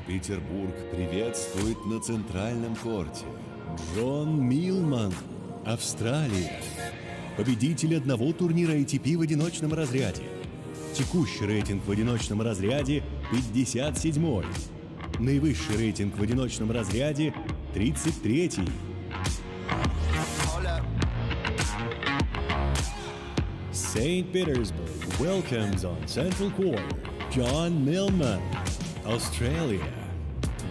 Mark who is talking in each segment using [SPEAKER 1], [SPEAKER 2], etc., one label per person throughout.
[SPEAKER 1] Санкт-Петербург приветствует на центральном корте Джон Миллман, Австралия. Победитель одного турнира ATP в одиночном разряде. Текущий рейтинг в одиночном разряде 57-й. Наивысший рейтинг в одиночном разряде 33-й. St. Petersburg welcomes on central court John Millman, Australia,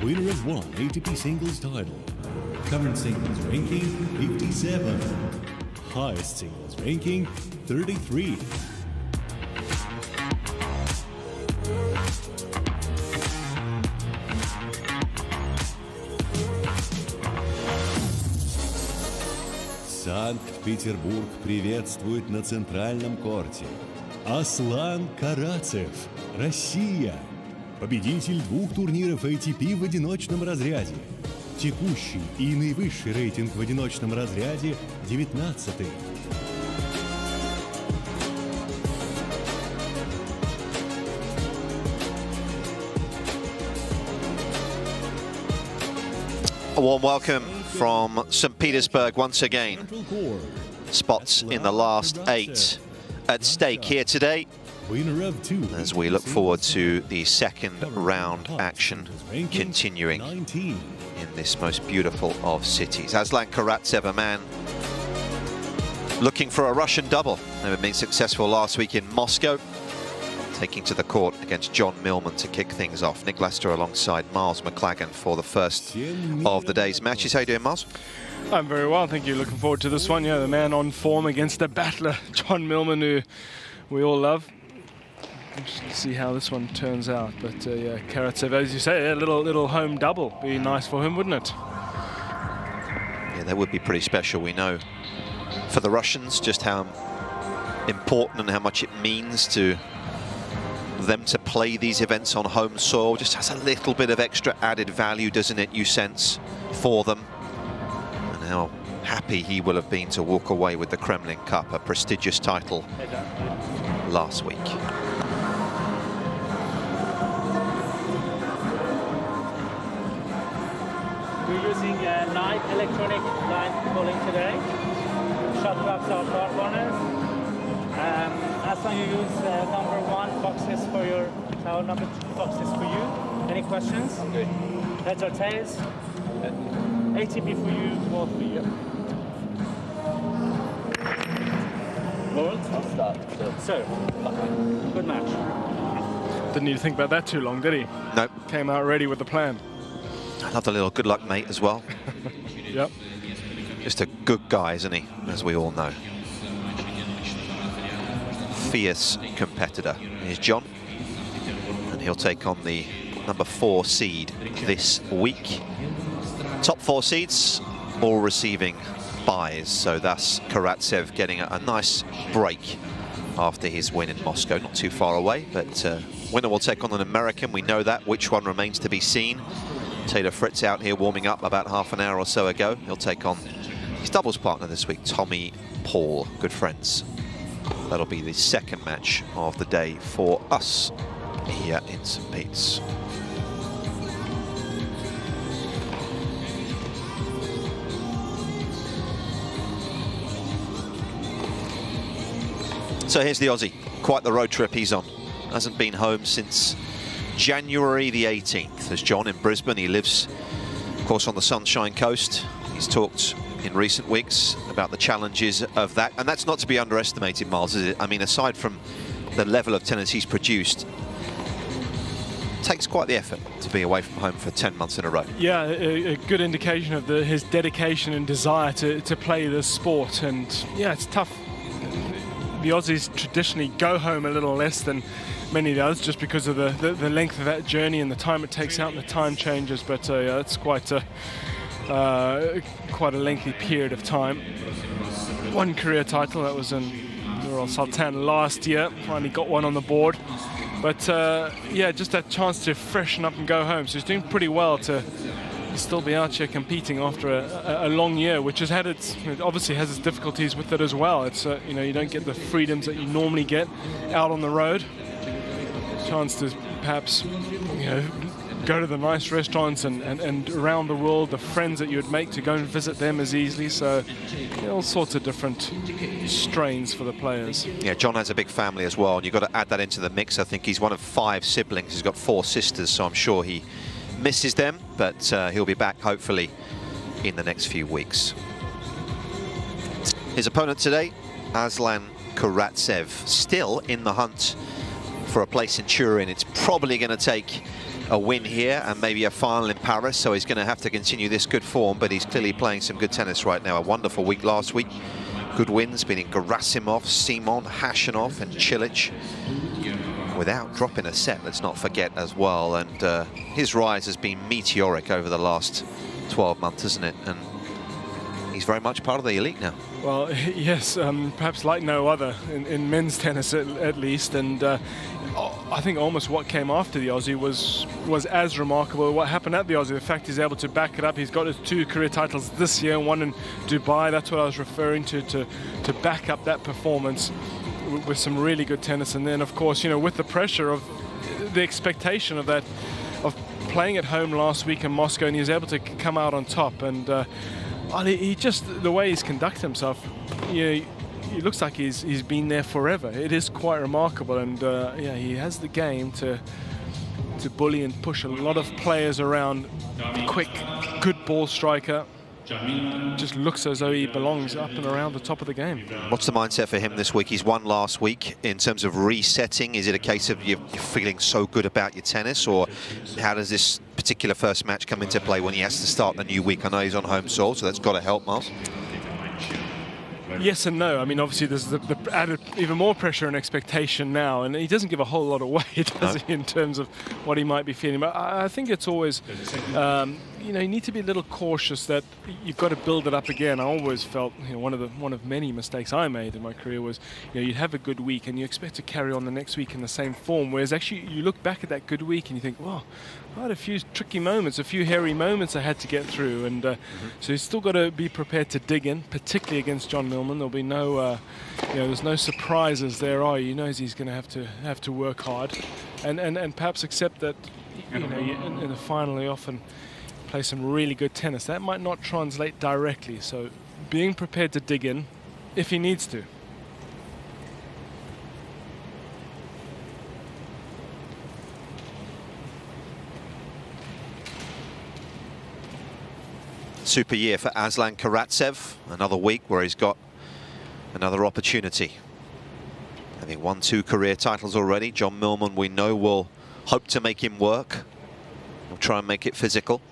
[SPEAKER 1] winner of one ATP singles title. Current singles ranking 57, highest singles ranking 33. Санкт-Петербург приветствует на центральном корте Аслан Каратсев, Россия. Победитель двух турниров ATP в одиночном разряде. Текущий и наивысший рейтинг в одиночном разряде 19-й.
[SPEAKER 2] A warm welcome from St. Petersburg once again. Spots in the last 8 at stake here today as we look forward to the second round action continuing in this most beautiful of cities. Aslan Karatsev, a man looking for a Russian double, having been successful last week in Moscow, taking to the court against John Millman to kick things off. Nick Lester alongside Miles McLagan for the first of the day's matches. How you doing, Miles?
[SPEAKER 3] I'm very well, thank you. Looking forward to this one. Yeah, the man on form against the battler, John Millman, who we all love. Interesting to see how this one turns out. But yeah, Karatsev, as you say, a little home double. Be nice for him, wouldn't it?
[SPEAKER 2] Yeah, that would be pretty special. We know for the Russians just how important and how much it means to them to play these events on home soil. Just has a little bit of extra added value, doesn't it, you sense, for them. And how happy he will have been to walk away with the Kremlin Cup, a prestigious title last week.
[SPEAKER 4] We're using a live electronic line calling today. Shot clocks are far corners. As long as you use number 1 boxes for your tower, number 2 boxes for you. Any questions? Okay. Heads or tails? ATP for you, both for you. World? I'll start. So, good match.
[SPEAKER 3] Didn't need to think about that too long, did he?
[SPEAKER 2] Nope.
[SPEAKER 3] Came out ready with the plan.
[SPEAKER 2] I love the little good luck mate as well.
[SPEAKER 3] Yep.
[SPEAKER 2] Just a good guy, isn't he, as we all know. Fierce competitor. Here's John, and he'll take on the number 4 seed this week. Top 4 seeds all receiving buys, so thus Karatsev getting a nice break after his win in Moscow. Not too far away, but winner will take on an American. We know that. Which one remains to be seen. Taylor Fritz out here warming up about half an hour or so ago. He'll take on his doubles partner this week, Tommy Paul. Good friends. That'll be the second match of the day for us here in St. Pete's. So here's the Aussie. Quite the road trip he's on. Hasn't been home since January the 18th. As John in Brisbane, he lives, of course, on the Sunshine Coast. He's talked in recent weeks about the challenges of that, and that's not to be underestimated, Miles, is it? I mean, aside from the level of tennis he's produced, it takes quite the effort to be away from home for 10 months in a row.
[SPEAKER 3] Yeah, a good indication of his dedication and desire to play this sport. And yeah, it's tough. The Aussies traditionally go home a little less than many of the others, just because of the length of that journey and the time it takes out and the time changes. But yeah, it's quite a lengthy period of time. One career title, that was in Nur Sultan last year. Finally got one on the board. But yeah, just that chance to freshen up and go home. So he's doing pretty well to still be out here competing after a long year, which has had it obviously has its difficulties with it as well. It's you know, you don't get the freedoms that you normally get out on the road. Chance to perhaps, you know, go to the nice restaurants and around the world, the friends that you would make to go and visit them as easily. So all sorts of different strains for the players.
[SPEAKER 2] Yeah, John has a big family as well, and you've got to add that into the mix. I think he's one of 5 siblings. He's got 4 sisters, so I'm sure he misses them, but he'll be back hopefully in the next few weeks. His opponent today, Aslan Karatsev, still in the hunt for a place in Turin. It's probably going to take a win here and maybe a final in Paris, so he's going to have to continue this good form, but he's clearly playing some good tennis right now. A wonderful week last week. Good wins, beating Gerasimov, Simon, Hashanov and Cilic without dropping a set, let's not forget as well. And his rise has been meteoric over the last 12 months, isn't it? And he's very much part of the elite now.
[SPEAKER 3] Well, yes, perhaps like no other in men's tennis at least. And I think almost what came after the Aussie was as remarkable. What happened at the Aussie, the fact he's able to back it up. He's got his 2 career titles this year, one in Dubai. That's what I was referring to back up that performance with some really good tennis. And then, of course, you know, with the pressure of the expectation of that, of playing at home last week in Moscow, and he was able to come out on top. And he just, the way he's conducted himself, you know, he looks like he's been there forever. It is quite remarkable, and yeah, he has the game to bully and push a lot of players around. Quick, good ball striker. Just looks as though he belongs up and around the top of the game.
[SPEAKER 2] What's the mindset for him this week? He's won last week. In terms of resetting, is it a case of you're feeling so good about your tennis, or how does this particular first match come into play when he has to start the new week? I know he's on home soil, so that's got to help, Miles.
[SPEAKER 3] Yes and no. I mean, obviously there's the added even more pressure and expectation now, and he doesn't give a whole lot away, does he, in terms of what he might be feeling. But I think it's always, you know, you need to be a little cautious that you've got to build it up again. I always felt, you know, one of many mistakes I made in my career was, you know, you'd have a good week and you expect to carry on the next week in the same form, whereas actually you look back at that good week and you think, well, I had a few tricky moments, a few hairy moments I had to get through, and so he's still got to be prepared to dig in, particularly against John Millman. There'll be no, you know, there's no surprises there, are you? He knows he's going to have to work hard, and perhaps accept that, you know, in the final you often play some really good tennis. That might not translate directly, so being prepared to dig in if he needs to.
[SPEAKER 2] Super year for Aslan Karatsev. Another week where he's got another opportunity. Having won 2 career titles already, John Millman, we know, will hope to make him work. He'll try and make it physical.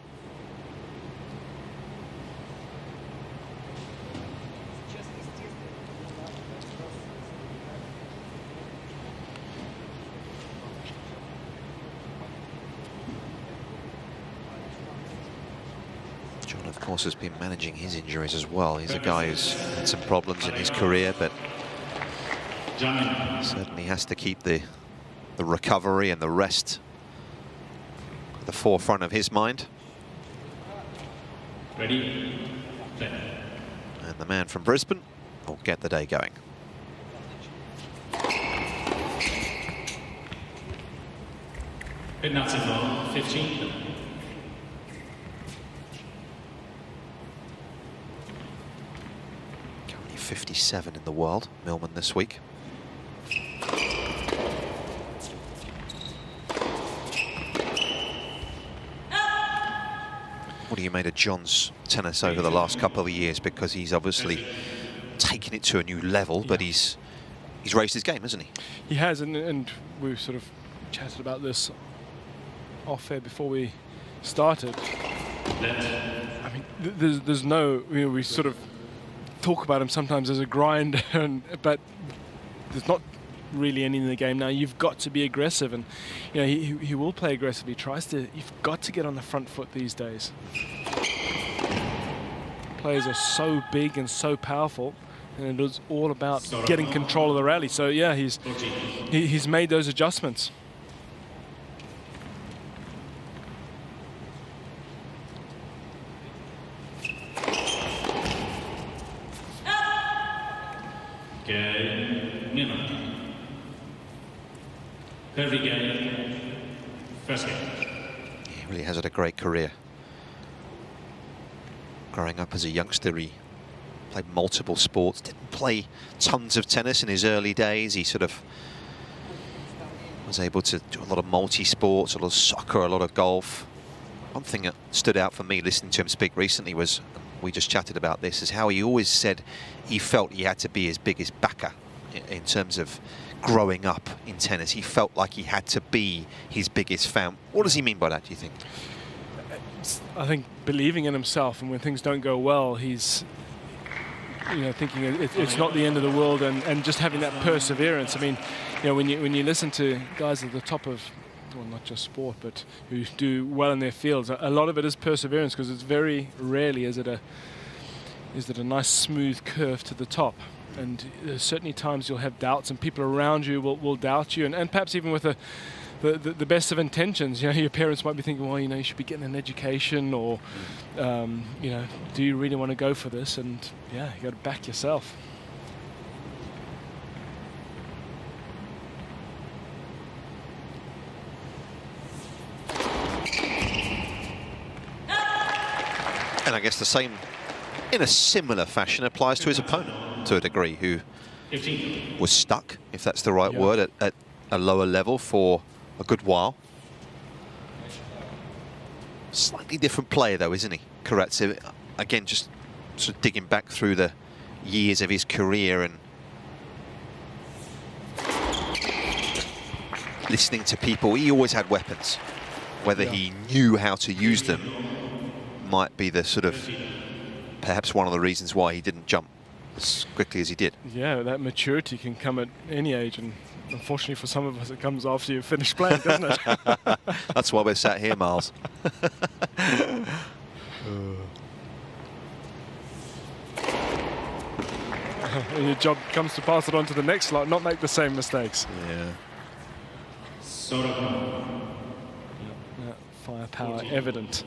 [SPEAKER 2] Of course, has been managing his injuries as well. He's a guy who's had some problems in his career, but certainly has to keep the recovery and the rest at the forefront of his mind.
[SPEAKER 5] Ready, play.
[SPEAKER 2] And the man from Brisbane will get the day going.
[SPEAKER 5] Petersburg, 15.
[SPEAKER 2] Currently 57 in the world, Millman this week. What do you made of John's tennis over the last couple of years? Because he's obviously taken it to a new level, but he's raised his game, hasn't he?
[SPEAKER 3] He has, and we've sort of chatted about this off air before we started. I mean, there's no, you know, we sort of talk about him sometimes as a grinder, but there's not really any in the game now. You've got to be aggressive, and you know he will play aggressively. He tries to. You've got to get on the front foot these days. Players are so big and so powerful, and it is all about getting control of the rally. So yeah, he's made those adjustments.
[SPEAKER 5] Every game, first game.
[SPEAKER 2] He really has had a great career. Growing up as a youngster, he played multiple sports, didn't play tons of tennis in his early days. He sort of was able to do a lot of multi-sports, a lot of soccer, a lot of golf. One thing that stood out for me listening to him speak recently was, we just chatted about this, is how he always said he felt he had to be his biggest backer in terms of growing up in tennis. He felt like he had to be his biggest fan. What does he mean by that, do you think?
[SPEAKER 3] I think believing in himself, and when things don't go well, he's thinking it's not the end of the world, and just having that perseverance. I mean, when you listen to guys at the top of, well, not just sport, but who do well in their fields, a lot of it is perseverance, because it's very rarely is it a nice smooth curve to the top. And certainly times you'll have doubts, and people around you will doubt you, and perhaps even with the best of intentions. Your parents might be thinking, well, you should be getting an education, or do you really want to go for this? And yeah, you got to back yourself.
[SPEAKER 2] And I guess the same, in a similar fashion, applies to his opponent to a degree, who was stuck, if that's the right word, at a lower level for a good while. Slightly different player, though, isn't he, Karatsev? Again, just sort of digging back through the years of his career and listening to people. He always had weapons. Whether he knew how to use them might be the sort of, perhaps one of the reasons why he didn't jump as quickly as he did.
[SPEAKER 3] Yeah, that maturity can come at any age, and unfortunately for some of us it comes after you've finished playing, doesn't it?
[SPEAKER 2] That's why we're sat here, Miles.
[SPEAKER 3] And your job comes to pass it on to the next lot, not make the same mistakes.
[SPEAKER 2] Yeah.
[SPEAKER 3] Firepower evident.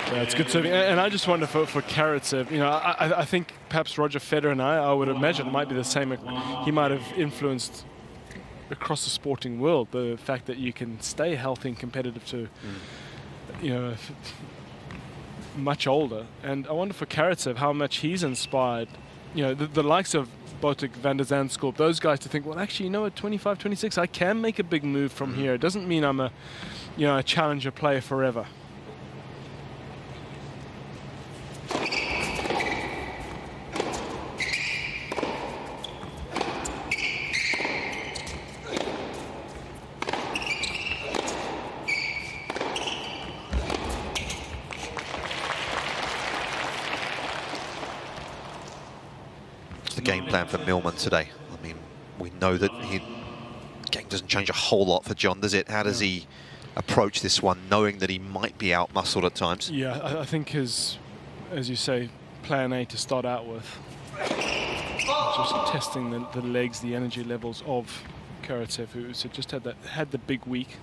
[SPEAKER 3] Yeah, it's good serving, and I just wonder for Karatsev, I think perhaps Roger Federer and I would imagine it might be the same. He might have influenced across the sporting world the fact that you can stay healthy and competitive to, much older. And I wonder for Karatsev how much he's inspired, the likes of Botic, Van der Zandskop, those guys to think, well, actually, at 25, 26, I can make a big move from here. It doesn't mean I'm a challenger player forever.
[SPEAKER 2] Game plan for Millman today. I mean, we know that the game doesn't change a whole lot for John, does it? How does he approach this one, knowing that he might be out-muscled at times?
[SPEAKER 3] Yeah, I think his, as you say, plan A to start out with, just testing the legs, the energy levels of Karatsev, who just had the big week.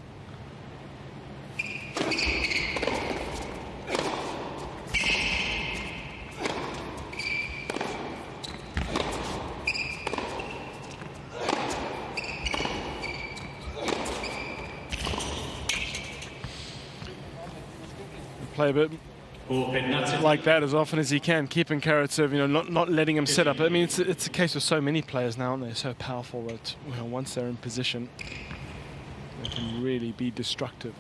[SPEAKER 3] Play a bit like that as often as he can, keeping Karatsev, not letting him set up. I mean, it's a case with so many players now, and they're so powerful that once they're in position, they can really be destructive.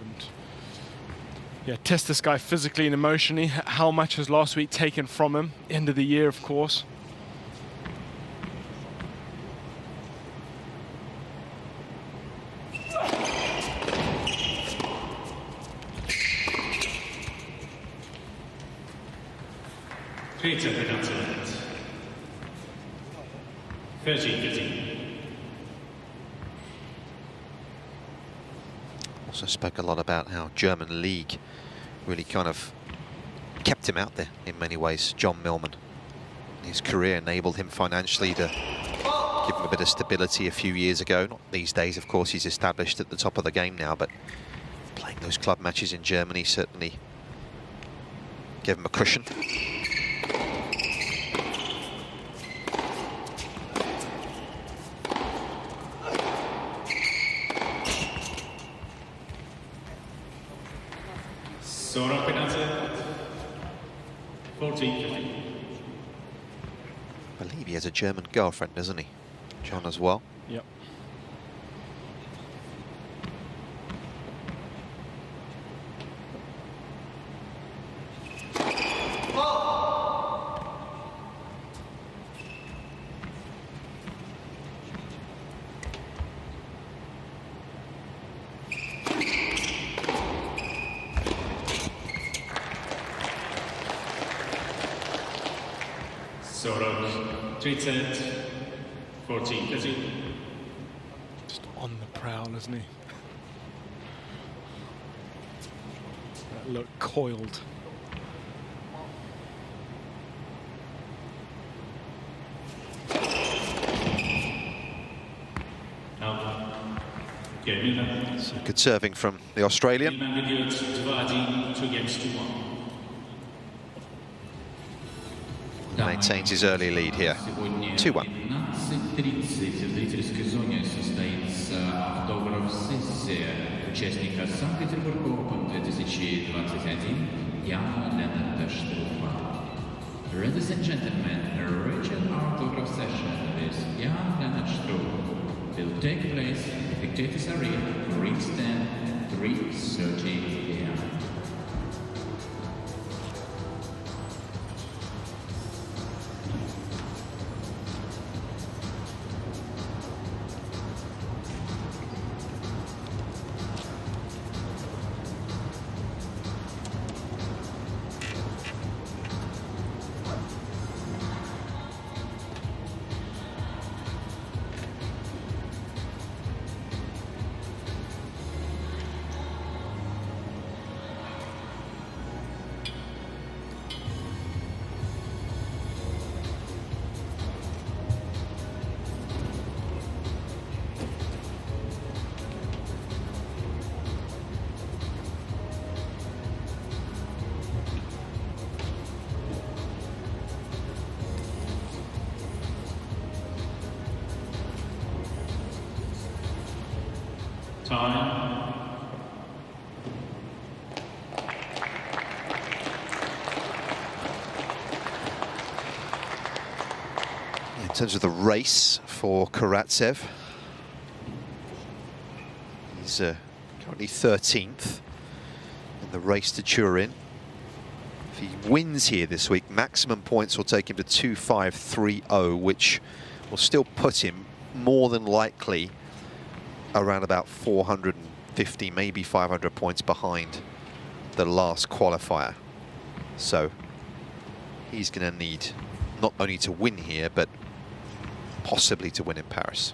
[SPEAKER 3] And test this guy physically and emotionally. How much has last week taken from him? End of the year, of course.
[SPEAKER 5] Peter, 13-15.
[SPEAKER 2] Also spoke a lot about how German league really kind of kept him out there in many ways, John Millman. His career enabled him financially to give him a bit of stability a few years ago. Not these days, of course, he's established at the top of the game now, but Playing those club matches in Germany certainly gave him a cushion.
[SPEAKER 5] Sora Karatsev, 14-15.
[SPEAKER 2] I believe he has a German girlfriend, doesn't he? John as well.
[SPEAKER 3] Yep.
[SPEAKER 5] Sora 3-set, 14-15.
[SPEAKER 3] Just on the prowl, isn't he? That look coiled.
[SPEAKER 2] So good serving from the Australian.
[SPEAKER 5] Millman ведет 2-1, 2 games to 1.
[SPEAKER 2] Maintains his early lead here. 2-1.
[SPEAKER 6] 15:30 в зрительской зоне состоится автограф-сессия участника Санкт-Петербург Open 2021 Яна Ленарда Штруфа. Ladies and gentlemen, a Rachel autograph session with Jan Leonard Struff will take place at the Spectators Arena, green stand, 3:30 p.m.
[SPEAKER 5] Time.
[SPEAKER 2] In terms of the race for Karatsev, he's currently 13th in the race to Turin. If he wins here this week, maximum points will take him to 2,530, which will still put him more than likely around about 450, maybe 500 points behind the last qualifier. So he's going to need not only to win here, but possibly to win in Paris.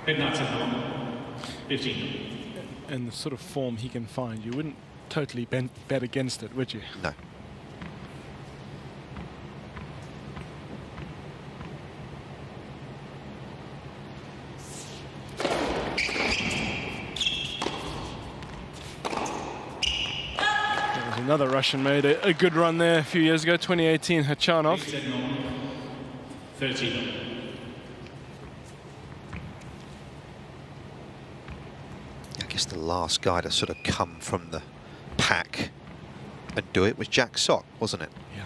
[SPEAKER 5] Midnight 15.
[SPEAKER 3] And the sort of form he can find, you wouldn't totally bet against it, would you?
[SPEAKER 2] No.
[SPEAKER 3] Another Russian made a good run there a few years ago, 2018, Hachanov.
[SPEAKER 5] 13.
[SPEAKER 2] I guess the last guy to sort of come from the pack and do it was Jack Sock, wasn't it?
[SPEAKER 3] Yeah.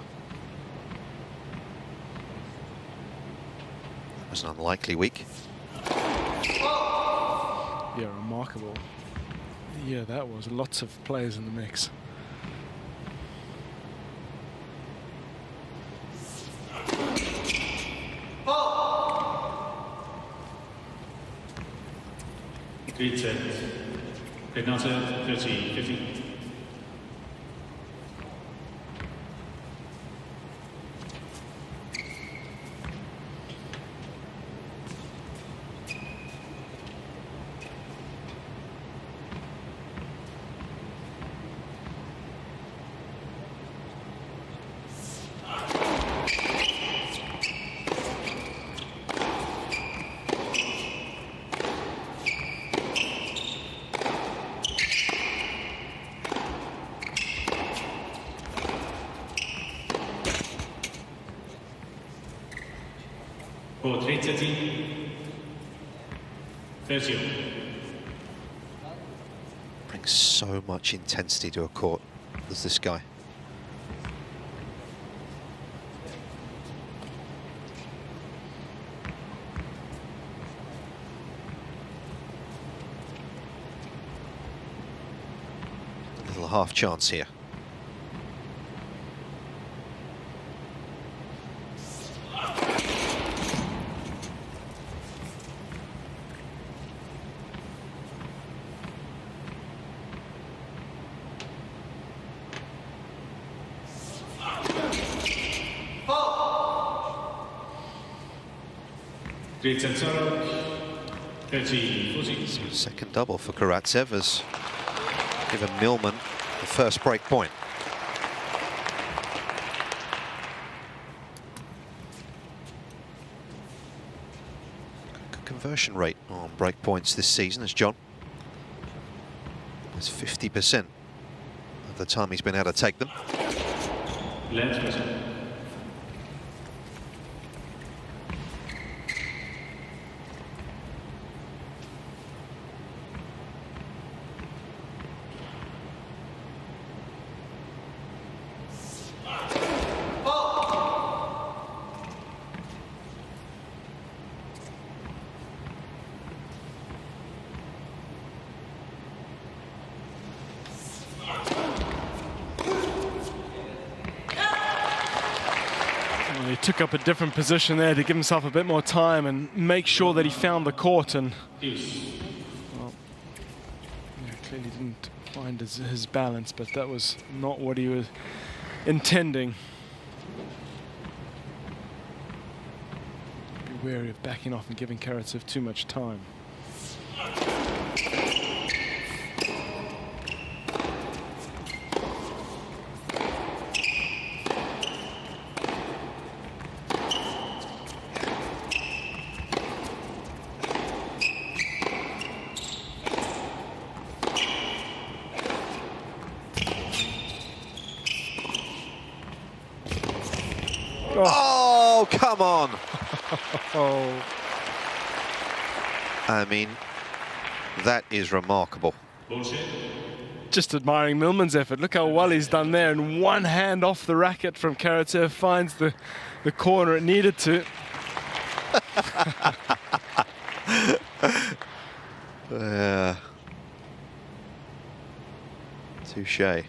[SPEAKER 2] It was an unlikely week.
[SPEAKER 3] Yeah, remarkable. Yeah, that was lots of players in the mix.
[SPEAKER 5] Great set. Petersburg 13-15. For 30. 30.
[SPEAKER 2] Brings so much intensity to a court, as this guy. A little half chance here. Second double for Karatsev has given Millman the first break point. Good conversion rate on break points this season, as John. It's 50% of the time he's been able to take them.
[SPEAKER 3] He took up a different position there to give himself a bit more time and make sure that he found the court, and well, yeah, clearly didn't find his balance, but that was not what he was intending. Be wary of backing off and giving Karatsev too much time.
[SPEAKER 2] Oh, come on.
[SPEAKER 3] Oh.
[SPEAKER 2] I mean, that is remarkable.
[SPEAKER 3] Just admiring Millman's effort. Look how well he's done there. And one hand off the racket from Karatsev finds the corner it needed to.
[SPEAKER 2] Touche.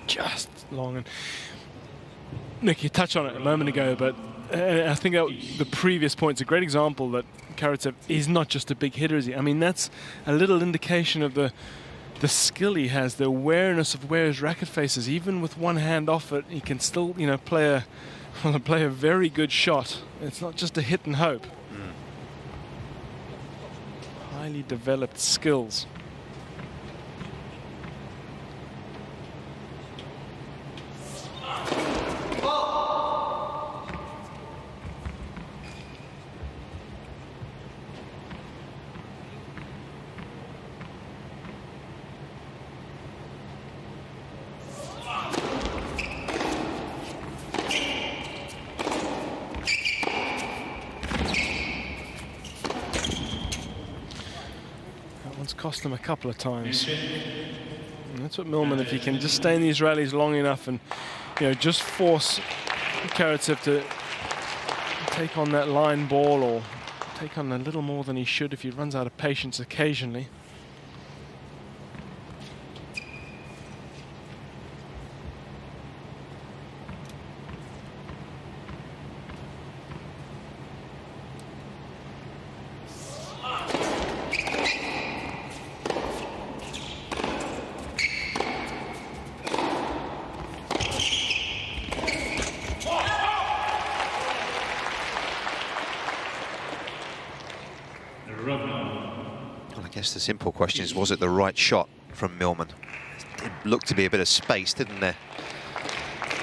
[SPEAKER 3] Just long. And Nick, you touched on it a moment ago, but I think that the previous point's a great example that Karatsev is not just a big hitter, is he? I mean, that's a little indication of the skill he has, the awareness of where his racket faces. Even with one hand off it, he can still, you know, play a very good shot. It's not just a hit and hope. Highly developed skills. It's cost him a couple of times. And that's what Millman, if he can just stay in these rallies long enough and, you know, just force Karatsev to take on that line ball or take on a little more than he should if he runs out of patience occasionally.
[SPEAKER 2] guess the simple question is, was it the right shot from Millman? It looked to be a bit of space, didn't there?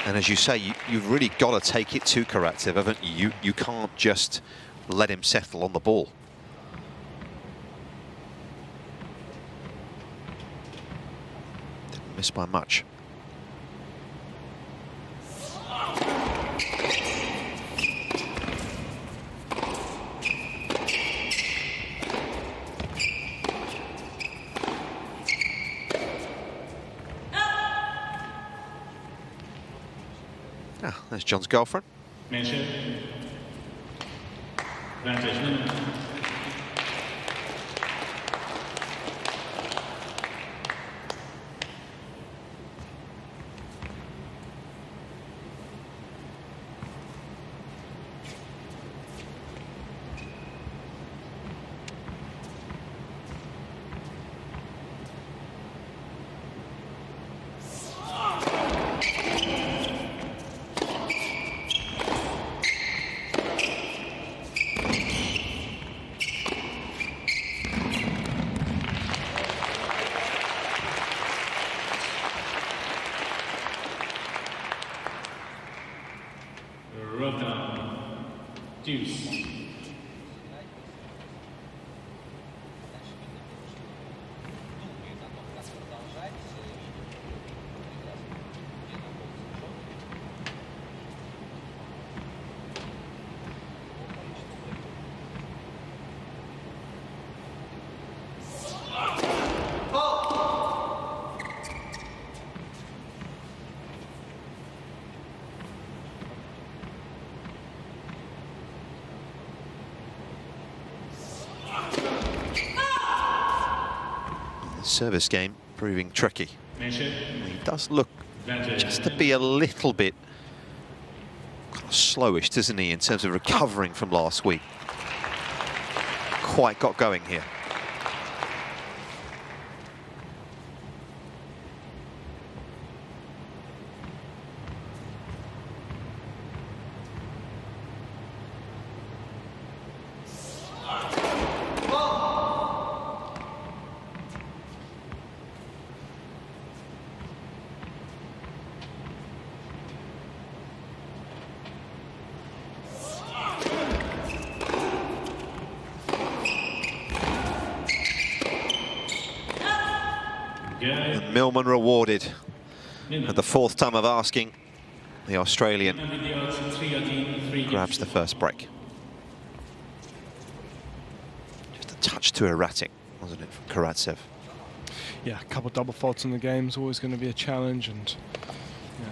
[SPEAKER 2] And as you say, you've really got to take it to Karatsev, haven't you? You can't just let him settle on the ball. Didn't miss by much. Ah, there's John's girlfriend.
[SPEAKER 5] Mention. Advantage Millman. Deuce.
[SPEAKER 2] Service game proving tricky.
[SPEAKER 5] Mention.
[SPEAKER 2] He does look just to be a little bit kind of slowish, doesn't he, in terms of recovering from last week. Quite got going here. And Millman rewarded at the fourth time of asking. The Australian grabs the first break. Just a touch too erratic, wasn't it, from Karatsev?
[SPEAKER 3] Yeah, a couple double faults in the game is always going to be a challenge, and yeah,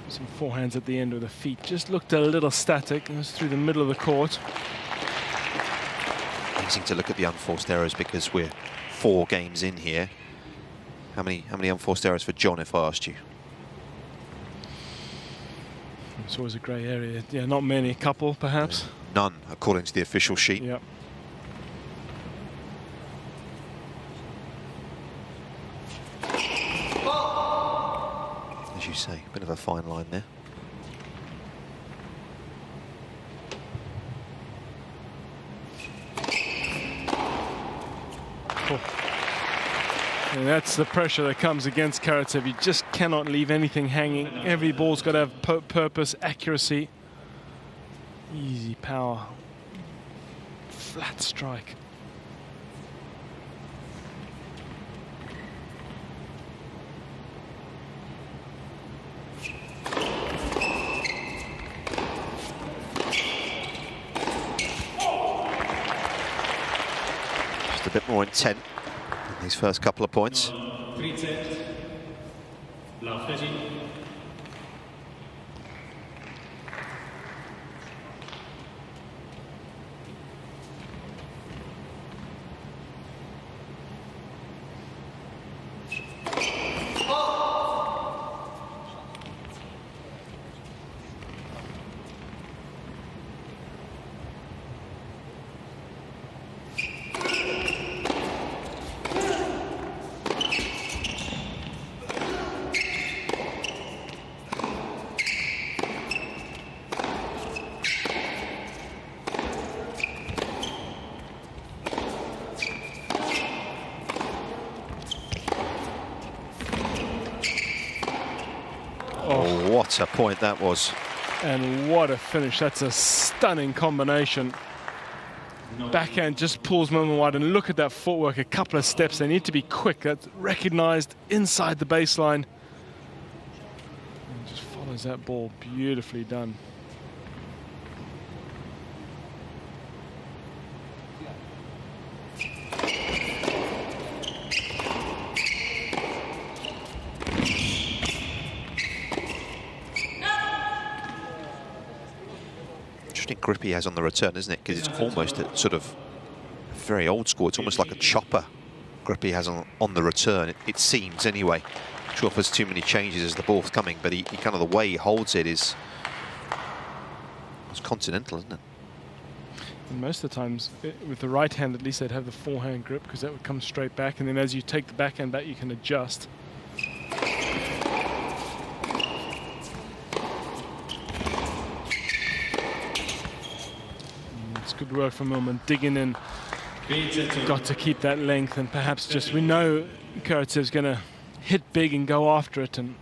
[SPEAKER 3] some forehands at the end with the feet just looked a little static. It was through the middle of the court.
[SPEAKER 2] Amazing to look at the unforced errors, because we're 4 games in here. How many unforced errors for John, if I asked you?
[SPEAKER 3] It's always a grey area. Yeah, not many. A couple, perhaps.
[SPEAKER 2] None, according to the official sheet.
[SPEAKER 3] Yeah.
[SPEAKER 2] As you say, a bit of a fine line there.
[SPEAKER 3] Cool. And that's the pressure that comes against Karatsev. You just cannot leave anything hanging. Every ball's got to have purpose, accuracy. Easy power. Flat strike.
[SPEAKER 2] Just a bit more intent. These first couple of points. What a point that was.
[SPEAKER 3] And what a finish. That's a stunning combination. Backhand just pulls Millman wide, and look at that footwork, a couple of steps. They need to be quick. That's recognized inside the baseline. And just follows that ball. Beautifully done.
[SPEAKER 2] Interesting grip he has on the return, isn't it? Because it's almost a sort of very old school. It's almost like a chopper grip he has on the return. It seems, anyway. Not sure if there's too many changes as the ball's coming, but he kind of, the way he holds it is continental, isn't it?
[SPEAKER 3] And most of the times, with the right hand, at least they'd have the forehand grip, because that would come straight back. And then as you take the backhand back, you can adjust. Good work from Millman, digging in. Got to keep that length, and perhaps just, we know Karatsev's going to hit big and go after it, and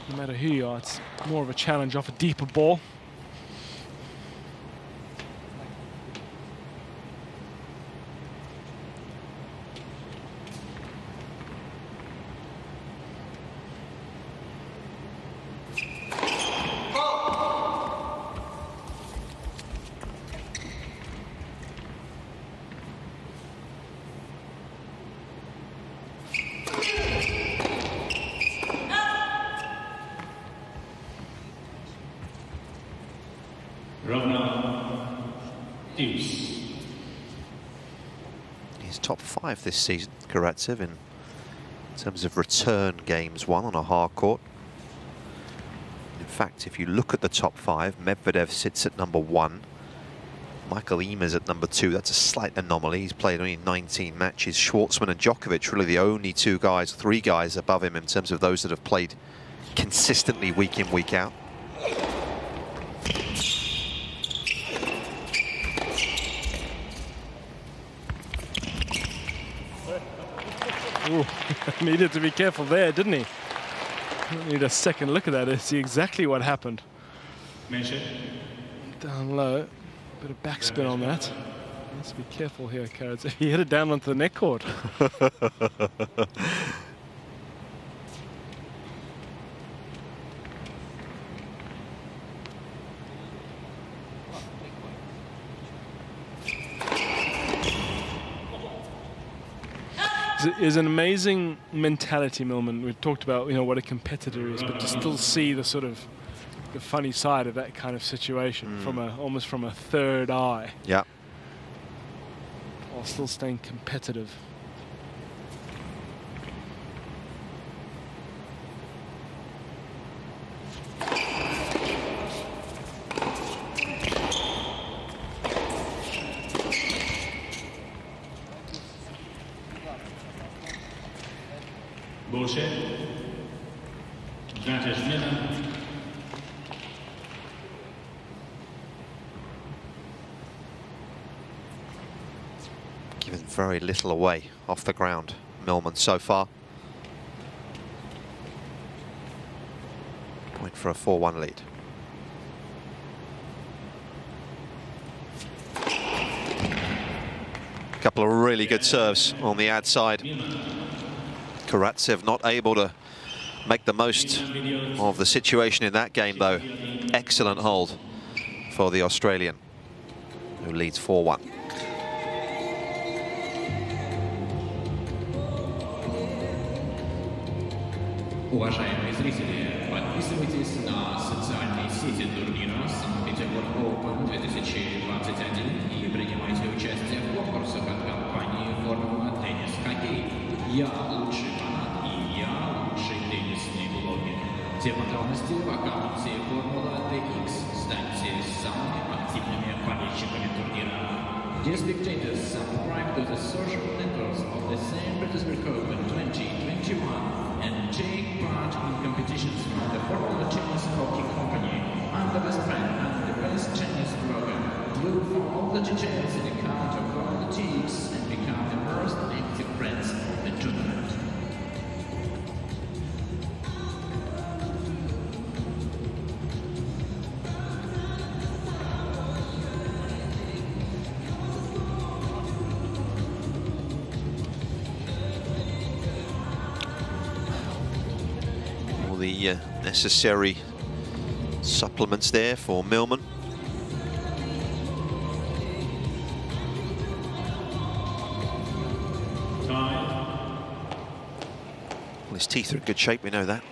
[SPEAKER 3] no matter who you are, it's more of a challenge off a deeper ball.
[SPEAKER 2] He's top 5 this season, Karatsev, in terms of return games won on a hard court. In fact, if you look at the top 5, Medvedev sits at number 1. Michael Emer's at number 2. That's a slight anomaly. He's played only 19 matches. Schwartzman and Djokovic, really the only 3 guys above him in terms of those that have played consistently week in, week out.
[SPEAKER 3] Ooh, needed to be careful there, didn't he? Need a second look at that to see exactly what happened. Down low, bit of backspin on that. Let's be careful here, Karatsev. He hit it down onto the net cord. Is an amazing mentality, Millman. We've talked about, what a competitor is, but to still see the sort of the funny side of that kind of situation from almost from a third eye.
[SPEAKER 2] Yeah.
[SPEAKER 3] While still staying competitive.
[SPEAKER 2] Given very little away off the ground, Millman so far. Point for a 4-1 lead. A couple of really good serves on the ad side. Karatsev not able to make the most of the situation in that game, though. Excellent hold for the Australian, who leads 4-1.
[SPEAKER 6] Уважаемые зрители, подписывайтесь на социальные сети турнира Санкт-Петербург Open 2021 и принимайте участие в конкурсах от компании «Формула Теннис Хоккей». Я лучший фанат и я лучший теннисный блогер. Все подробности в аккаунте «Формула TX». Станьте самыми активными болельщиками турнира. Dear spectators, subscribe to the social networks of the St. Petersburg Open 2021 and take part in competitions from the Formula Tennis Hockey Company. I'm the best friend and the best tennis blogger. Look for all the details in the account of Formula TX and become the most active friends of the tournament.
[SPEAKER 2] necessary supplements there for Millman. Well, his teeth are in good shape, we know that.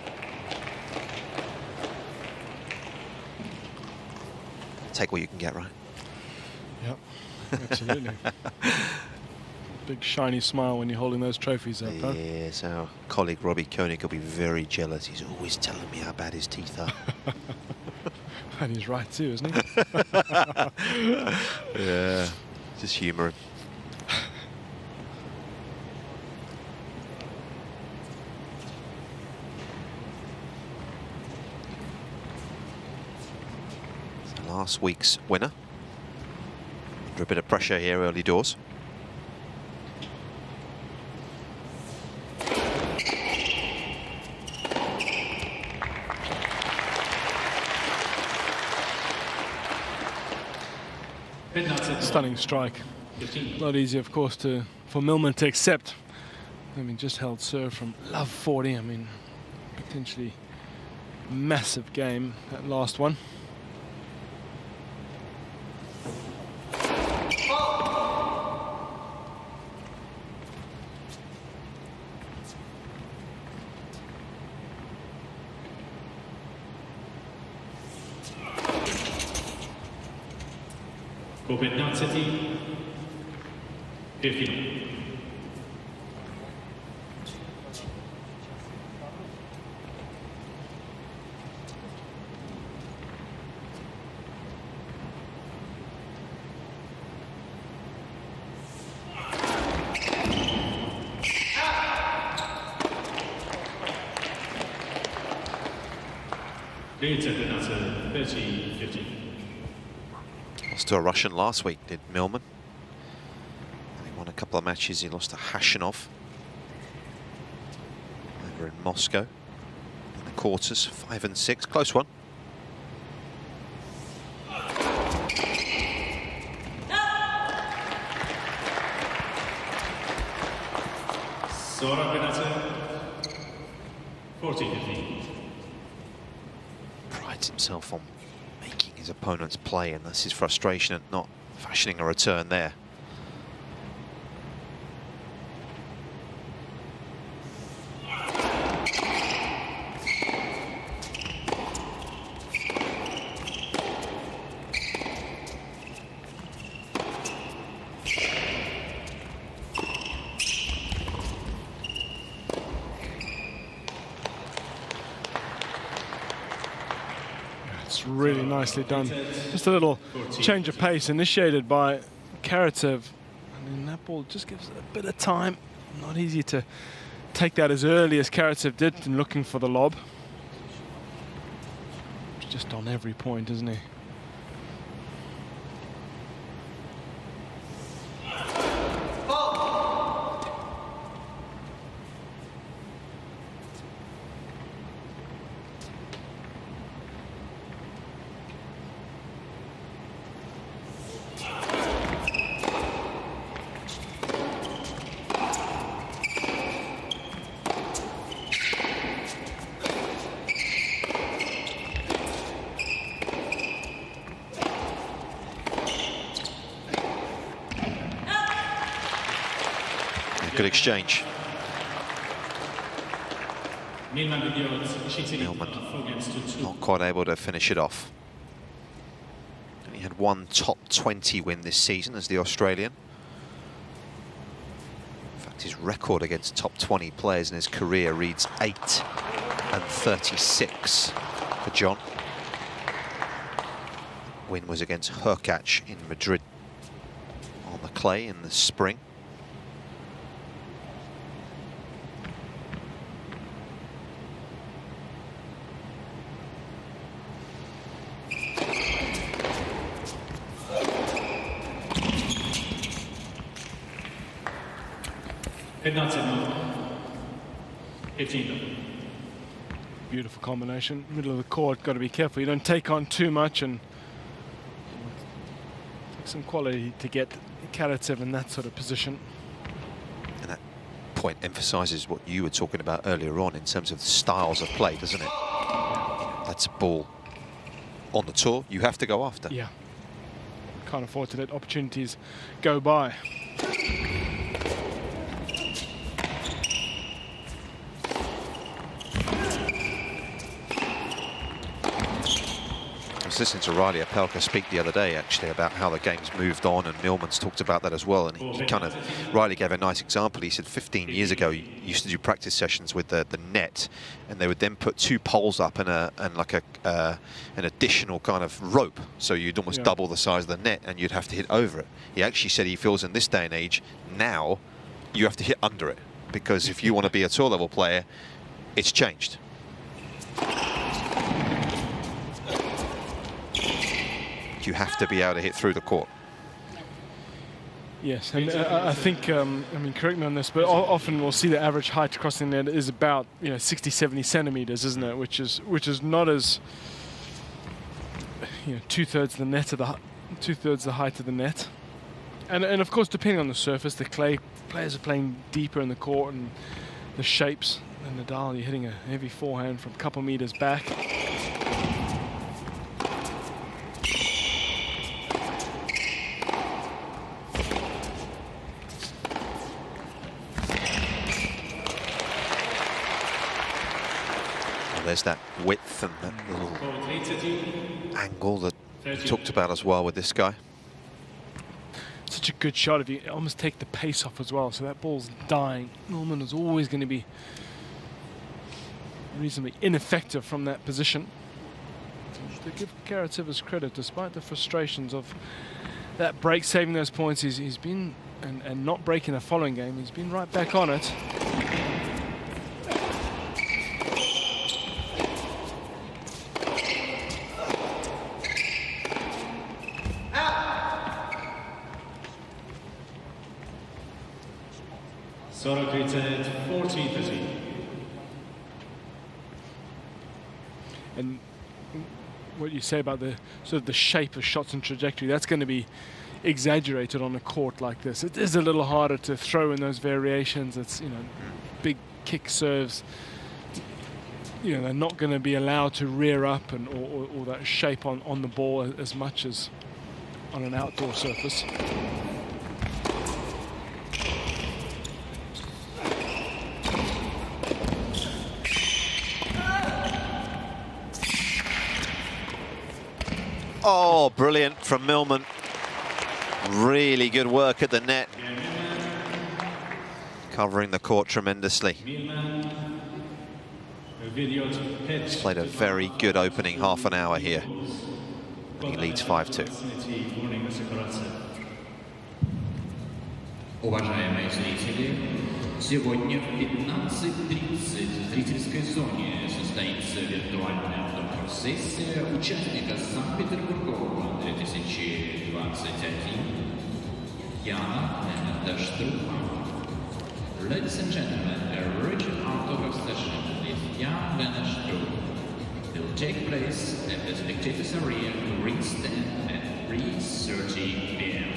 [SPEAKER 2] Take what you can get, right?
[SPEAKER 3] Yep, absolutely. Big shiny smile when you're holding those trophies up, huh?
[SPEAKER 2] Yes, our colleague Robbie Koenig will be very jealous. He's always telling me how bad his teeth are.
[SPEAKER 3] And he's right too, isn't he?
[SPEAKER 2] Yeah, just humour him. Last week's winner. Under a bit of pressure here early doors.
[SPEAKER 3] Stunning strike. A lot easier, of course, for Millman to accept. I mean, just held serve from love 40. I mean, potentially massive game, that last one.
[SPEAKER 5] Po 15. Pěkně.
[SPEAKER 2] Lost to a Russian last week, did Millman. He won a couple of matches. He lost to Hashanov over in Moscow in the quarters, 5 and 6. Close one. Prides himself on making his opponents play, and that's his frustration at not fashioning a return there.
[SPEAKER 3] Really nicely done. Just a little change of pace initiated by Karatsev. And then that ball just gives it a bit of time. Not easy to take that as early as Karatsev did in looking for the lob. Just on every point, isn't he?
[SPEAKER 2] Good exchange.
[SPEAKER 5] Millman
[SPEAKER 2] not quite able to finish it off. He had one top 20 win this season as the Australian. In fact, his record against top 20 players in his career reads 8 and 36 for John. Win was against Hurkacz in Madrid on the clay in the spring.
[SPEAKER 3] Beautiful combination, middle of the court. Got to be careful you don't take on too much, and take some quality to get Karatsev in that sort of position.
[SPEAKER 2] And that point emphasises what you were talking about earlier on in terms of the styles of play, doesn't it? That's a ball on the tour you have to go after.
[SPEAKER 3] Yeah. Can't afford to let opportunities go by.
[SPEAKER 2] I was listening to Riley Opelka speak the other day, actually, about how the game's moved on, and Millman's talked about that as well. And Riley gave a nice example. He said 15 years ago, he used to do practice sessions with the net, and they would then put 2 poles up and an additional kind of rope, so you'd almost double the size of the net, and you'd have to hit over it. He actually said he feels in this day and age, now you have to hit under it, because if you want to be a tour level player, it's changed. You have to be able to hit through the court.
[SPEAKER 3] Yes, and I think, I mean, correct me on this, but often we'll see the average height crossing the net is about 60, 70 centimeters, isn't it? Which is not as 2/3 the net of the 2/3 the height of the net, and of course depending on the surface, the clay players are playing deeper in the court and the shapes. And Nadal, you're hitting a heavy forehand from a couple meters back.
[SPEAKER 2] There's that width and that little angle that we talked about as well with this guy.
[SPEAKER 3] Such a good shot if you almost take the pace off as well, so that ball's dying. Millman is always going to be reasonably ineffective from that position. To give Karatsev his credit, despite the frustrations of that break, saving those points, he's been, and not breaking the following game, he's been right back on it. And what you say about the sort of the shape of shots and trajectory, that's going to be exaggerated on a court like this. It is a little harder to throw in those variations. It's big kick serves. They're not going to be allowed to rear up and or that shape on the ball as much as on an outdoor surface.
[SPEAKER 2] Oh, brilliant from Millman. Really good work at the net. Covering the court tremendously. He's played a very good opening half an hour here. He leads 5-2.
[SPEAKER 6] Уважаемые зрители, сегодня в 15:30 в зрительской зоне состоится виртуальная автограф-сессия участника Санкт-Петербург Open 2021 Яна Ленардаштрупа. Ladies and gentlemen, a written autograph session with Jan Ленардаштрупа will take place at the Spectators Arena grandstand at 3:30 p.m.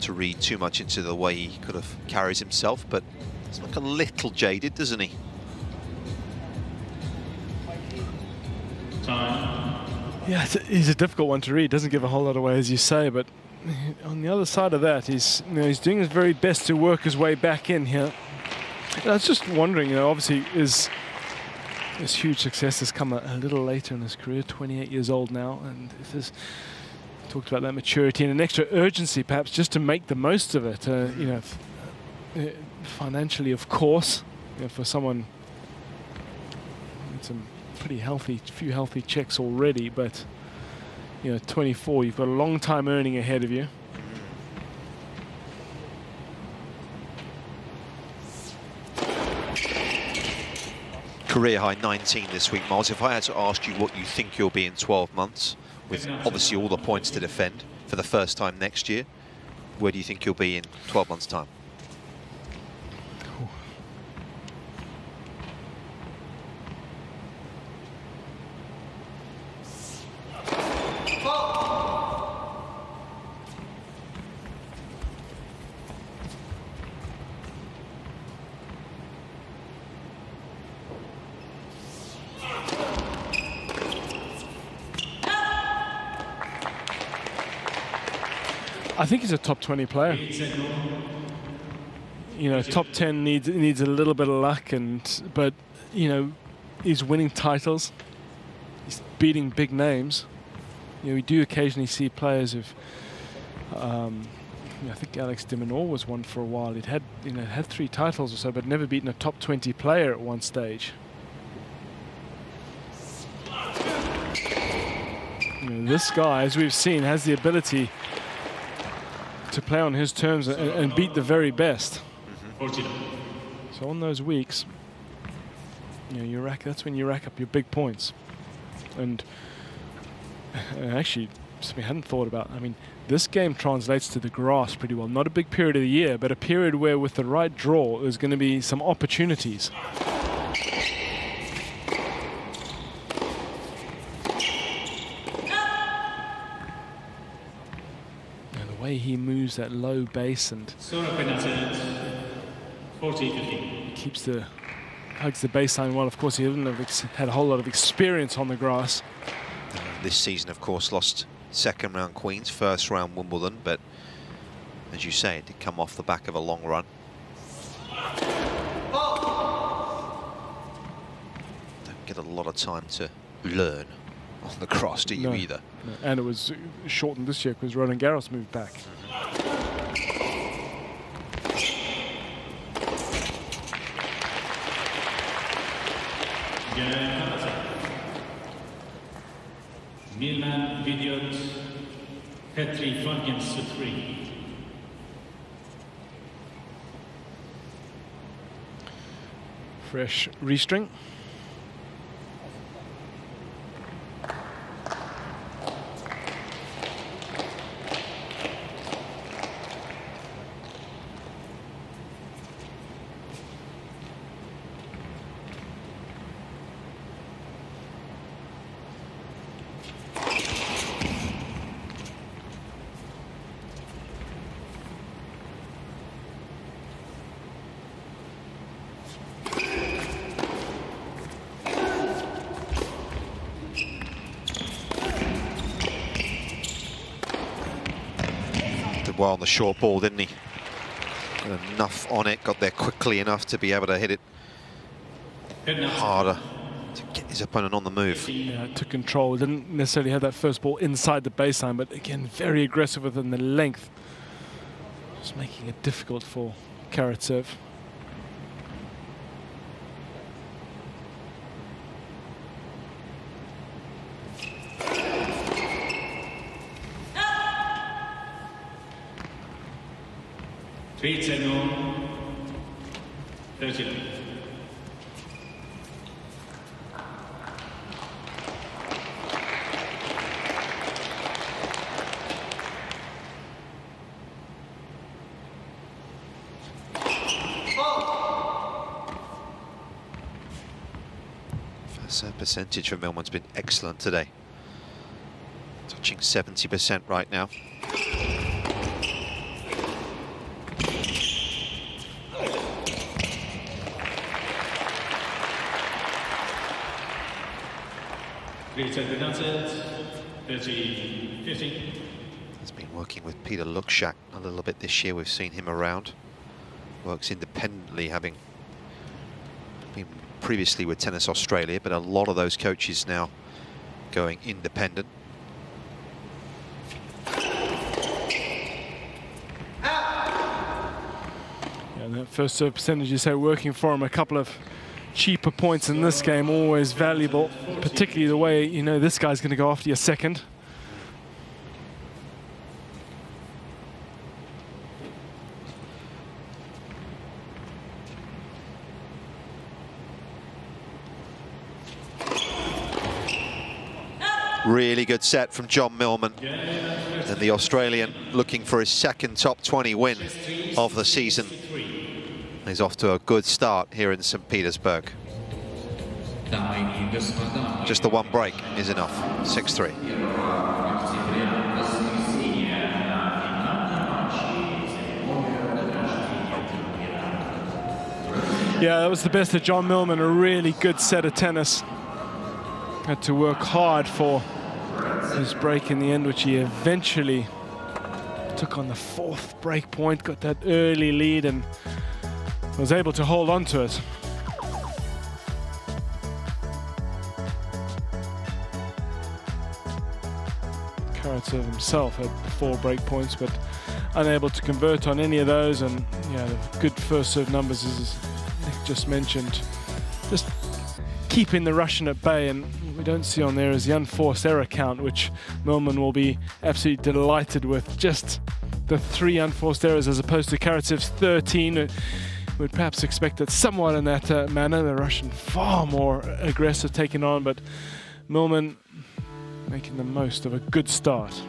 [SPEAKER 2] To read too much into the way he could have carries himself, but it's like a little jaded, doesn't he?
[SPEAKER 3] Yeah, he's a difficult one to read. Doesn't give a whole lot away, as you say, but on the other side of that, he's doing his very best to work his way back in here. And I was just wondering, obviously, this huge success has come a little later in his career, 28 years old now, and if there's talked about that maturity and an extra urgency, perhaps, just to make the most of it. Financially, of course, for someone with some pretty few healthy checks already, but 24, you've got a long time earning ahead of you.
[SPEAKER 2] career high 19 this week, Miles. If I had to ask you what you think you'll be in 12 months, with obviously all the points to defend for the first time next year, where do you think you'll be in 12 months' time?
[SPEAKER 3] I think he's a top 20 player. You know, top 10 needs a little bit of luck, but you know, he's winning titles. He's beating big names. You know, we do occasionally see players who've. I think Alex de Minaur was one for a while. He'd had 3 titles or so, but never beaten a top 20 player at one stage. You know, this guy, as we've seen, has the ability to play on his terms and beat the very best. So on those weeks, you know, that's when you rack up your big points. And actually, something I hadn't thought about. I mean, this game translates to the grass pretty well. Not a big period of the year, but a period where with the right draw, there's going to be some opportunities. He moves that low base and hugs the baseline well. Of course, he wouldn't have had a whole lot of experience on the grass.
[SPEAKER 2] This season, of course, lost second round Queens, first round Wimbledon, but as you say, it did come off the back of a long run. Don't get a lot of time to learn on the grass, do you, either?
[SPEAKER 3] No. And it was shortened this year because Roland Garros moved back.
[SPEAKER 5] Millman, Vidyot, Petri, Fargens, 3.
[SPEAKER 3] Fresh restring.
[SPEAKER 2] Well on the short ball, didn't he? Got enough on it, got there quickly enough to be able to hit it harder to get his opponent on the move.
[SPEAKER 3] Yeah, took control. Didn't necessarily have that first ball inside the baseline, but again, very aggressive within the length. Just making it difficult for Karatsev.
[SPEAKER 2] First percentage for Millman's been excellent today. Touching 70% right now. Has been working with Peter Lukshak a little bit this year. We've seen him around. Works independently, having been previously with Tennis Australia, but a lot of those coaches now going independent.
[SPEAKER 3] And that first serve percentage, you say, working for him. A couple of cheaper points in this game, always valuable, particularly the way, you know, this guy's going to go after your second.
[SPEAKER 2] Really good set from John Millman. And the Australian looking for his second top 20 win of the season. He's off to a good start here in St. Petersburg. Just the one break is enough. 6-3.
[SPEAKER 3] Yeah, that was the best of John Millman. A really good set of tennis. Had to work hard for his break in the end, which he eventually took on the 4th break point, got that early lead and was able to hold on to it. Karatsev himself had 4 break points, but unable to convert on any of those. And yeah, the good first serve numbers, as Nick just mentioned, just keeping the Russian at bay. And what we don't see on there is the unforced error count, which Millman will be absolutely delighted with. Just the 3 unforced errors as opposed to Karatsev's 13. Would perhaps expect it somewhat in that manner. The Russian far more aggressive taking on, but Millman making the most of a good start.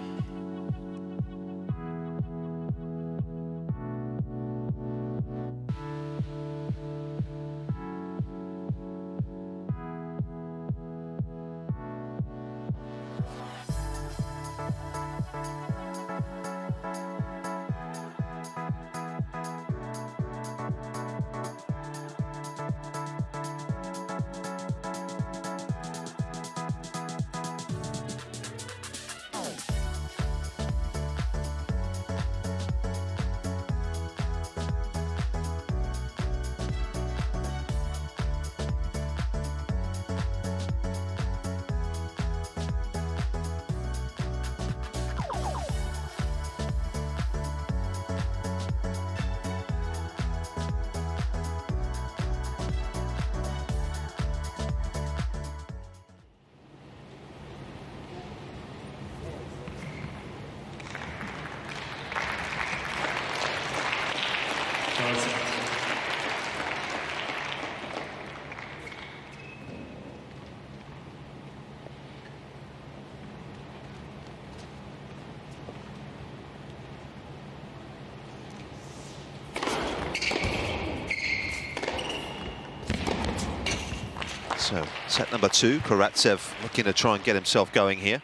[SPEAKER 2] So, set number 2, Karatsev looking to try and get himself going here.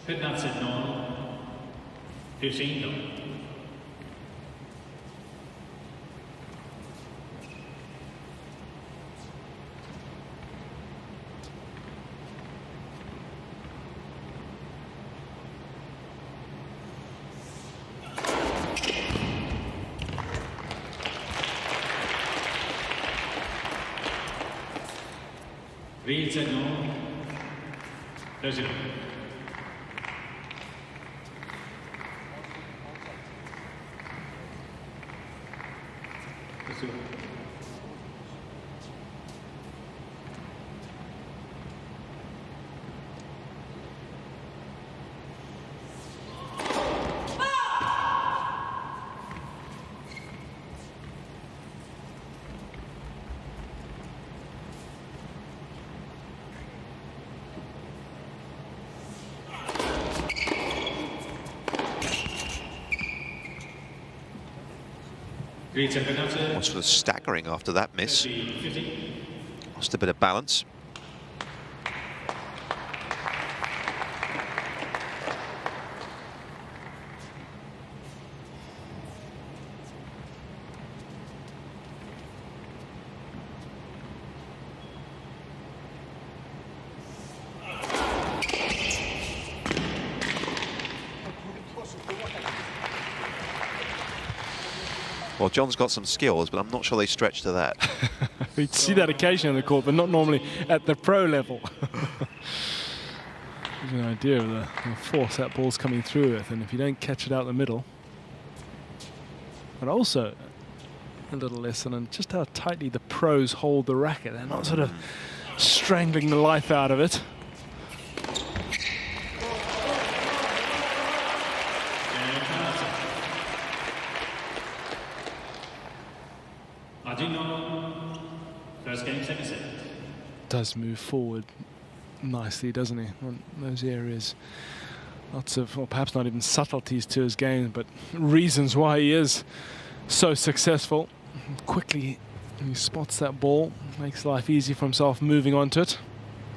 [SPEAKER 5] 15-0, 15-0.
[SPEAKER 2] Was sort of staggering after that miss. Lost a bit of balance. Well, John's got some skills, but I'm not sure they stretch to that.
[SPEAKER 3] We'd see that occasionally on the court, but not normally at the pro level. Gives you an idea of the force that ball's coming through with, and if you don't catch it out the middle. But also, a little lesson on just how tightly the pros hold the racket. They're not sort of strangling the life out of it.
[SPEAKER 5] First game, second set.
[SPEAKER 3] Does move forward nicely, doesn't he, on those areas. Lots of, or perhaps not even subtleties to his game, but reasons why he is so successful. Quickly he spots that ball, makes life easy for himself moving onto it.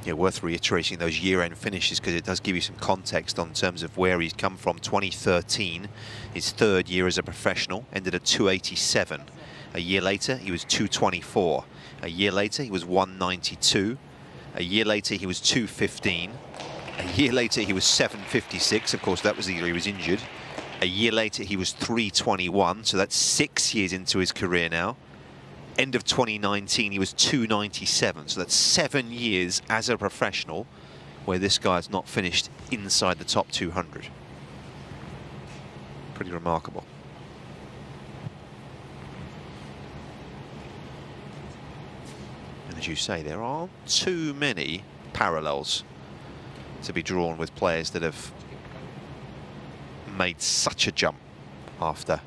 [SPEAKER 2] Yeah, worth reiterating those year-end finishes because it does give you some context on terms of where he's come from. 2013, his third year as a professional, ended at 287. A year later, he was 224. A year later, he was 192. A year later, he was 215. A year later, he was 756. Of course, that was the year he was injured. A year later, he was 321. So that's 6 years into his career now. End of 2019, he was 297. So that's 7 years as a professional where this guy's not finished inside the top 200. Pretty remarkable. And as you say, there aren't too many parallels to be drawn with players that have made such a jump after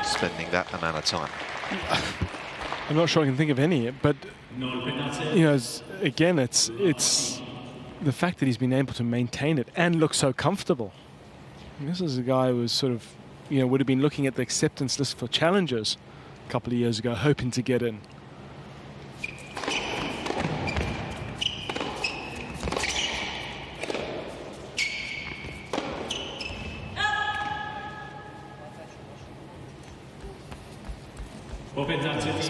[SPEAKER 2] spending that amount of time.
[SPEAKER 3] I'm not sure I can think of any, but you know, again, it's the fact that he's been able to maintain it and look so comfortable. And this is a guy who was sort of, you know, would have been looking at the acceptance list for challengers a couple of years ago, hoping to get in.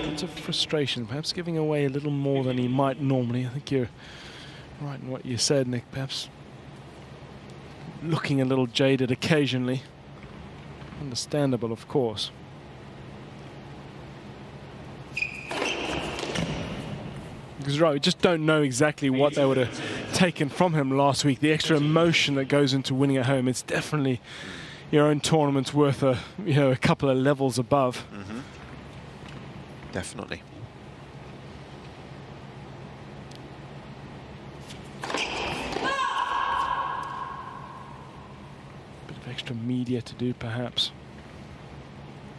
[SPEAKER 3] Bits of frustration, perhaps giving away a little more than he might normally. I think you're right in what you said, Nick. Perhaps looking a little jaded occasionally. Understandable, of course. Because right, we just don't know exactly what they would have taken from him last week. The extra emotion that goes into winning at home. It's definitely your own tournament's worth a couple of levels above.
[SPEAKER 2] Mm-hmm. Definitely.
[SPEAKER 3] Bit of extra media to do, perhaps.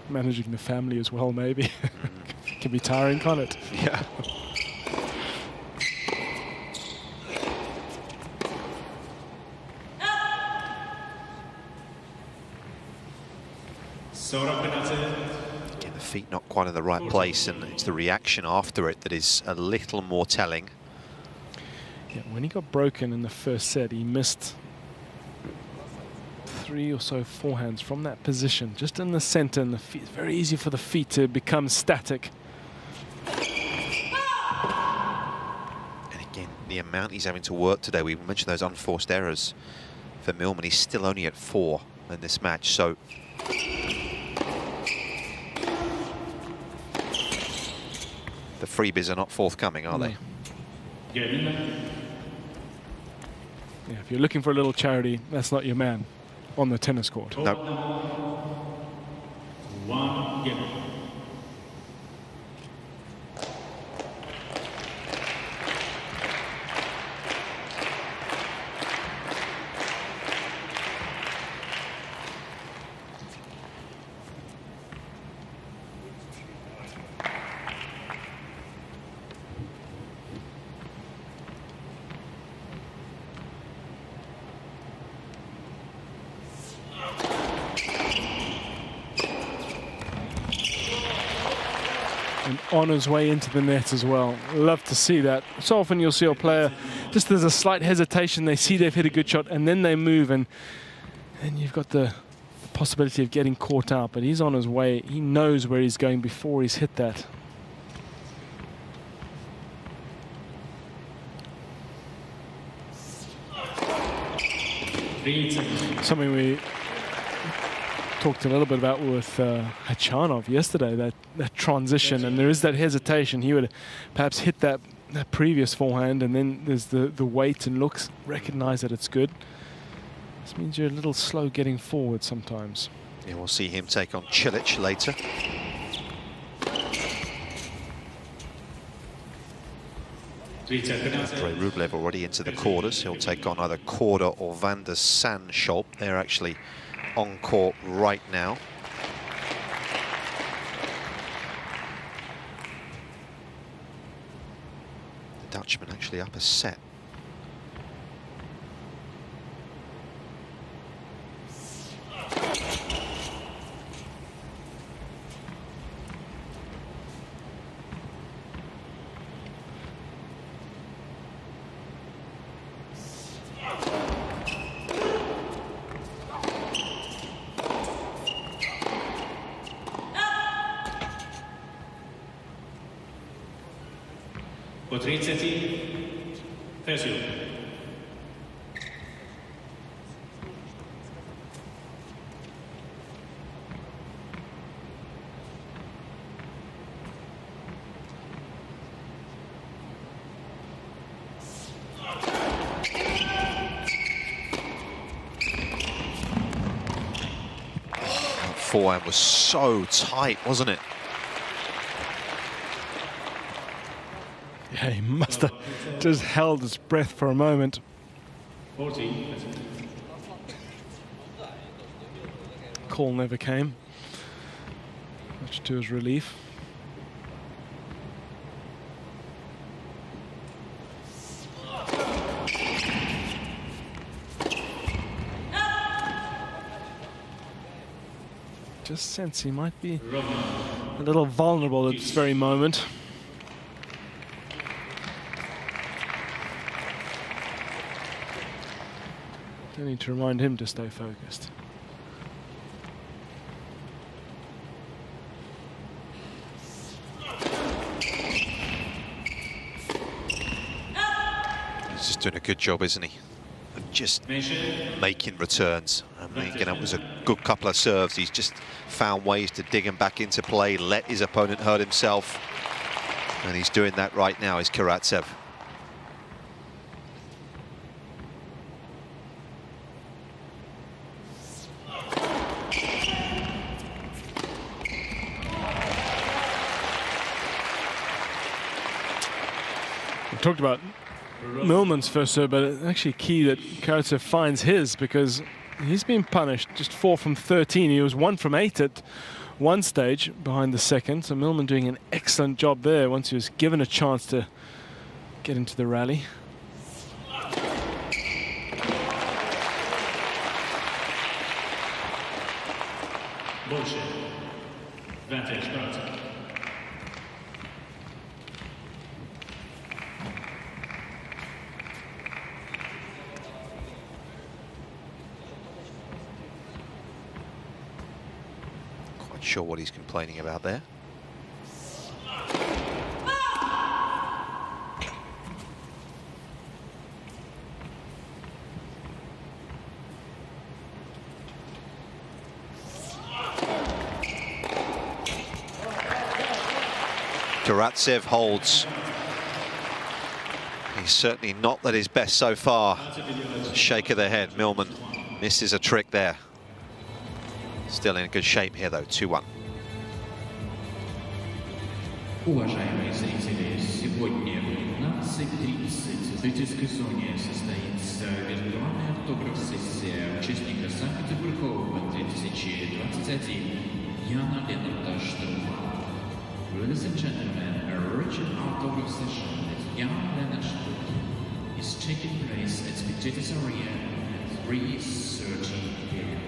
[SPEAKER 3] Managing the family as well, maybe. Can be tiring, can't it?
[SPEAKER 2] Yeah. Again, the feet not quite in the right place, and it's the reaction after it that is a little more telling.
[SPEAKER 3] Yeah, when he got broken in the first set, he missed 3 or so forehands from that position, just in the center, and the feet. It's very easy for the feet to become static.
[SPEAKER 2] And again, the amount he's having to work today, we mentioned those unforced errors for Millman. He's still only at 4 in this match, so the freebies are not forthcoming, are they?
[SPEAKER 3] Yeah, if you're looking for a little charity, that's not your man on the tennis court.
[SPEAKER 2] No.
[SPEAKER 5] One game.
[SPEAKER 3] On his way into the net as well. Love to see that. So often you'll see a player, just there's a slight hesitation, they see they've hit a good shot, and then they move, and you've got the possibility of getting caught out. But he's on his way. He knows where he's going before he's hit that. Something we talked a little bit about with Hachanov yesterday, that transition, and there is that hesitation. He would perhaps hit that previous forehand, and then there's the weight and looks, recognize that it's good. This means you're a little slow getting forward sometimes.
[SPEAKER 2] Yeah, we'll see him take on Cilic later. Andrei Rublev already into the quarters. He'll take on either Korda or Van der Sande-Schulp. They're actually on court right now. Dutchman actually up a set.
[SPEAKER 5] По 30 Fezio.
[SPEAKER 2] That forehand was so tight, wasn't it?
[SPEAKER 3] Yeah, he must have just held his breath for a moment.
[SPEAKER 5] 40.
[SPEAKER 3] Call never came, much to his relief. Just sense he might be a little vulnerable at this very moment. Don't need to remind him to stay focused.
[SPEAKER 2] He's just doing a good job, isn't he? Of just making returns. I mean, again, it was a good couple of serves. He's just found ways to dig him back into play, let his opponent hurt himself. And he's doing that right now, is Karatsev.
[SPEAKER 3] Talked about Millman's first serve, but it's actually key that Karatsev finds his, because he's been punished. Just 4 from 13. He was 1 from 8 at one stage behind the second. So Millman doing an excellent job there once he was given a chance to get into the rally.
[SPEAKER 5] Bullshit. Advantage Karatsev.
[SPEAKER 2] Sure what he's complaining about there. Karatsev holds. He's certainly not at his best so far. Shake of the head. Millman misses a trick there. Still in good shape here, though, 2-1.
[SPEAKER 6] Уважаемые зрители, сегодня в 19:30 в зрительской зоне состоится виртуальная автограф-сессия участника Санкт-Петербург Open 2021 Яна Ленарда Штурма. Ladies and gentlemen, a virtual autograph session with Jan Lennart Sturm is taking place at Spectators Arena at 3:30 p.m.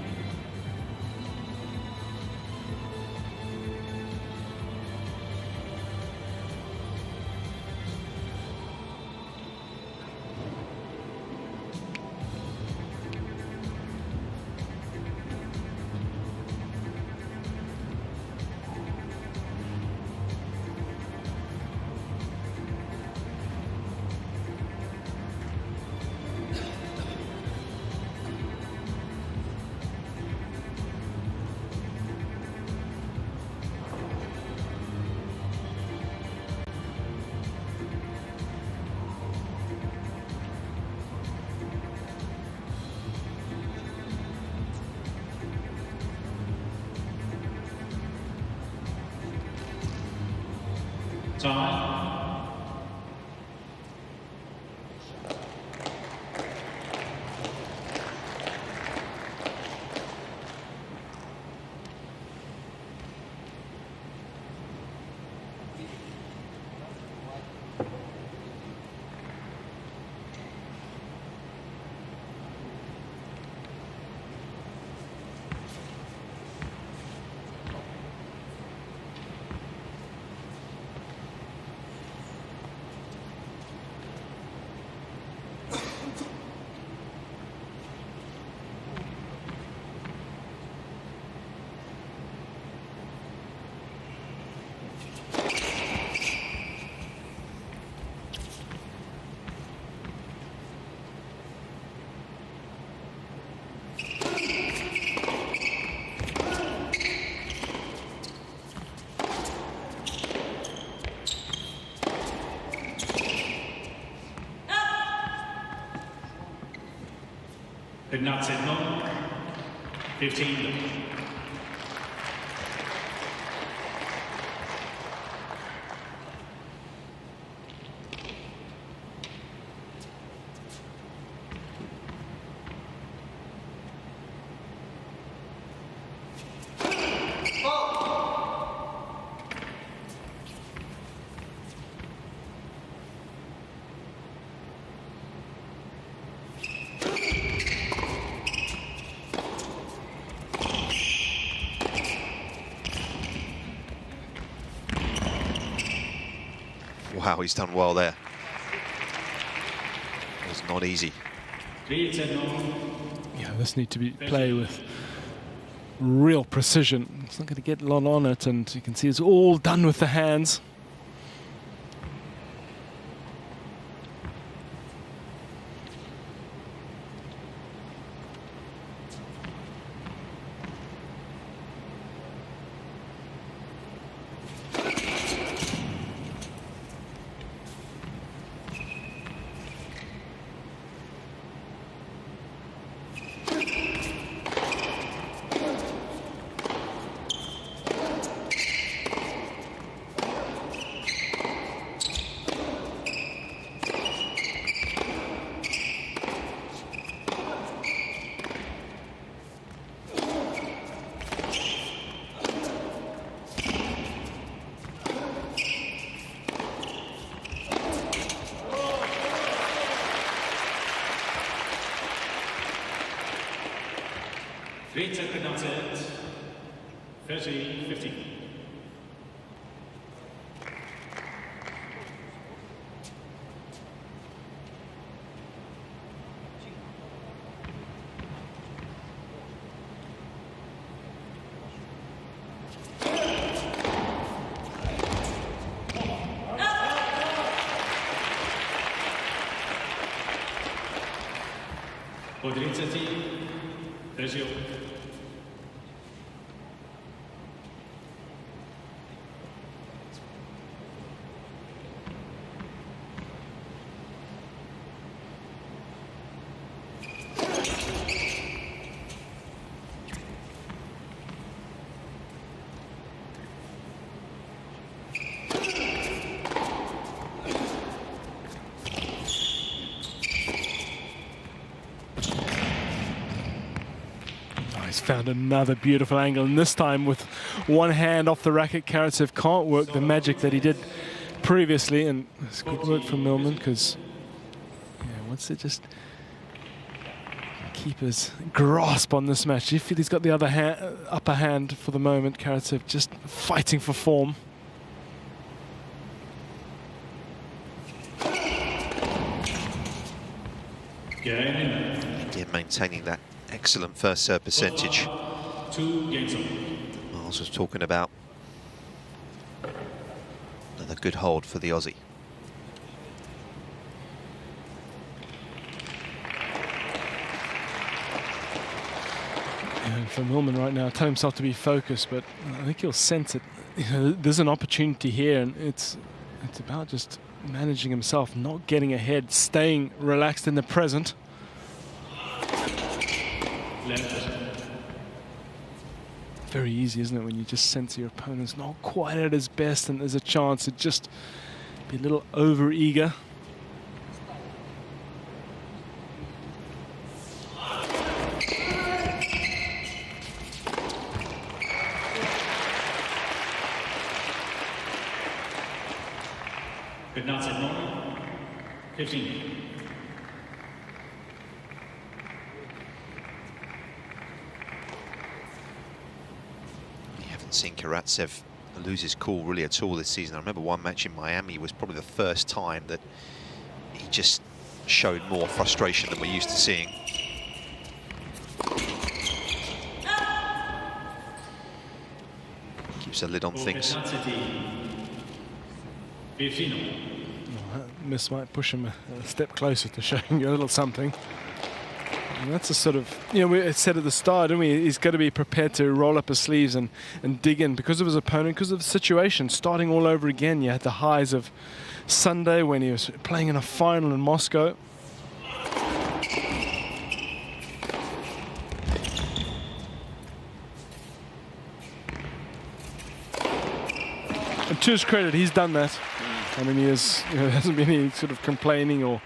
[SPEAKER 5] Time. 15 15.
[SPEAKER 2] Wow, he's done well there. It's not easy.
[SPEAKER 3] Yeah, this need to be play with real precision. It's not going to get a lot on it, and you can see it's all done with the hands.
[SPEAKER 5] Karatsev, 30 15. Po 30 30.
[SPEAKER 3] He's found another beautiful angle, and this time with one hand off the racket, Karatsev can't work the magic that he did previously, and it's good work from Millman, because wants to just keep his grasp on this match. If he's got the other upper hand for the moment, Karatsev just fighting for form.
[SPEAKER 2] Again, maintaining that excellent first serve percentage.
[SPEAKER 5] 2 games on.
[SPEAKER 2] Miles was talking about. Another good hold for the Aussie.
[SPEAKER 3] And for Millman right now, tell himself to be focused, but I think he'll sense it. There's an opportunity here, and it's about just managing himself, not getting ahead, staying relaxed in the present. Very easy, isn't it, when you just sense your opponent's not quite at his best and there's a chance to just be a little over-eager.
[SPEAKER 5] Good night, Millman. 15.
[SPEAKER 2] Seen Karatsev lose his cool really at all this season. I remember one match in Miami was probably the first time that he just showed more frustration than we're used to seeing. Keeps a lid on things.
[SPEAKER 3] Miss might push him a step closer to showing you a little something. And that's a sort of, we said at the start, didn't we? He's got to be prepared to roll up his sleeves and dig in because of his opponent, because of the situation. Starting all over again. You had the highs of Sunday when he was playing in a final in Moscow. And to his credit, he's done that. I mean, there hasn't been any sort of complaining or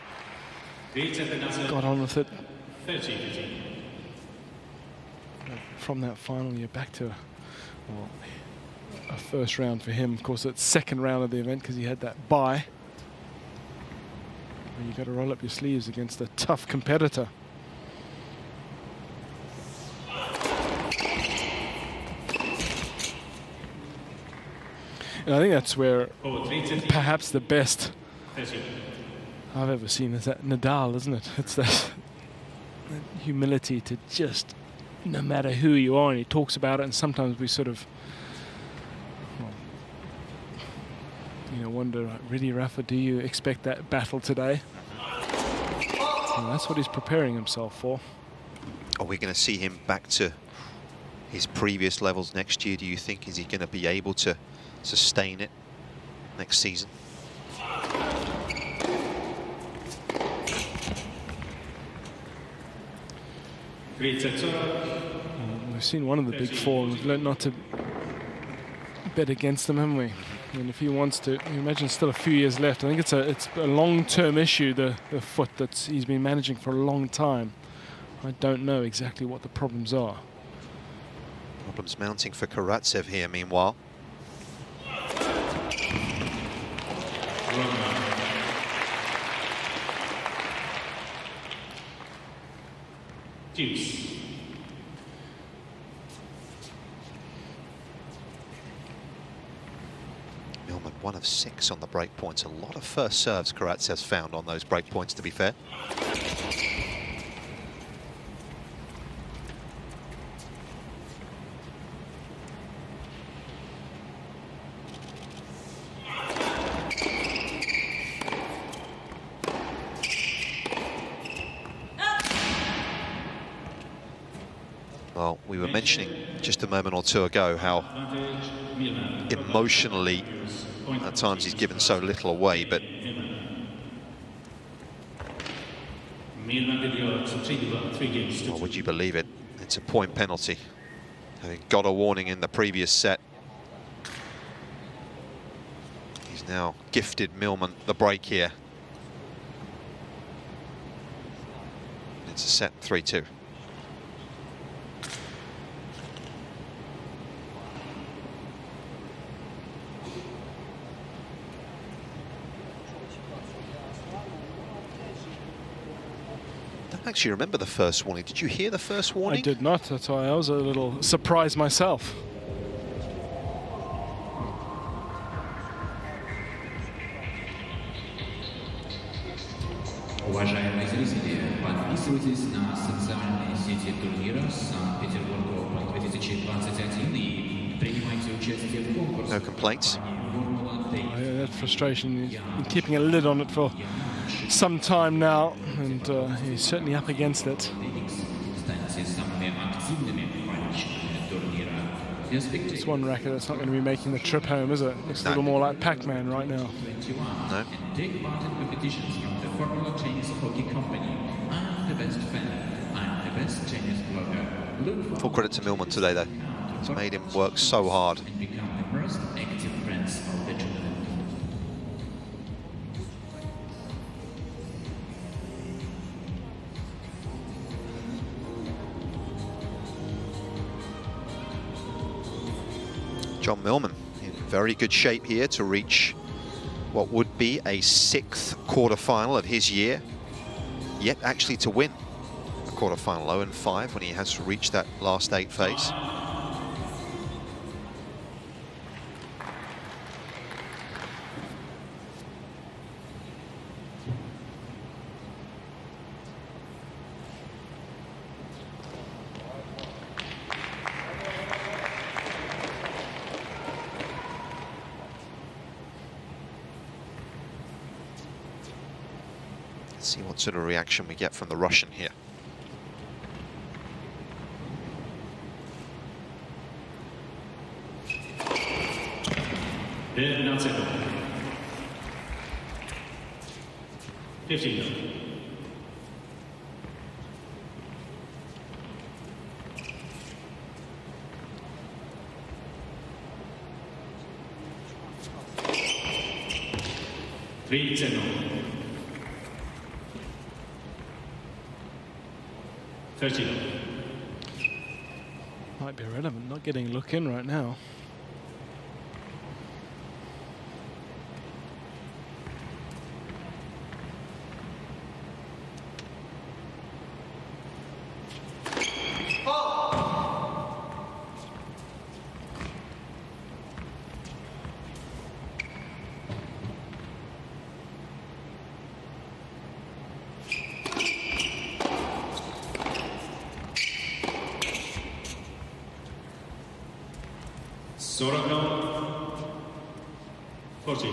[SPEAKER 3] got on with it.
[SPEAKER 5] 30-15.
[SPEAKER 3] From that final year back to a first round for him. Of course, it's second round of the event because he had that bye. You got to roll up your sleeves against a tough competitor. And I think that's where perhaps the best I've ever seen is that Nadal, isn't it? It's that humility to just, no matter who you are, and he talks about it, and sometimes we sort of, well, you know, wonder, really, Rafa, do you expect that battle today? And that's what he's preparing himself for.
[SPEAKER 2] Are we going to see him back to his previous levels next year, do you think? Is he going to be able to sustain it next season?
[SPEAKER 3] We've seen one of the big four, and we've learned not to bet against them, haven't we? And if he wants to, you imagine still a few years left. I think it's a long-term issue, the foot that he's been managing for a long time. I don't know exactly what the problems are.
[SPEAKER 2] Problems mounting for Karatsev here, meanwhile.
[SPEAKER 5] Deuce.
[SPEAKER 2] Millman 1 of 6 on the break points. A lot of first serves Karatsev's found on those break points, to be fair. Well, we were mentioning just a moment or two ago how emotionally at times he's given so little away, but well, would you believe it? It's a point penalty. Having got a warning in the previous set, he's now gifted Millman the break here. It's a set 3-2. I actually remember the first warning. Did you hear the first warning?
[SPEAKER 3] I did not. That's why I was a little surprised myself.
[SPEAKER 6] Уважаемые зрители, подписывайтесь на социальные сети турнира Санкт-Петербург Open 2021 и принимайте участие в конкурсе.
[SPEAKER 2] No complaints.
[SPEAKER 3] That frustration, he's been keeping a lid on it for some time now, and he's certainly up against it. It's one racket that's not going to be making the trip home, is it? Looks a little more like Pac-Man right now.
[SPEAKER 2] No.
[SPEAKER 6] Take part in competitions from the Formula Tennis Hockey Company. I'm the best fan. I'm the best tennis blogger.
[SPEAKER 2] Full credit to Millman today, though. It's made him work so hard.
[SPEAKER 6] And become the most active friends of the tournament.
[SPEAKER 2] John Millman in very good shape here to reach what would be a 6th quarterfinal of his year, yet actually to win a quarterfinal. 0-5 when he has reached that last 8 phase. Let's see what sort of reaction we get from the Russian here.
[SPEAKER 5] That's it. 15. 3-0. 30.
[SPEAKER 3] Might be irrelevant, not getting a look in right now.
[SPEAKER 5] Sorokno. 40.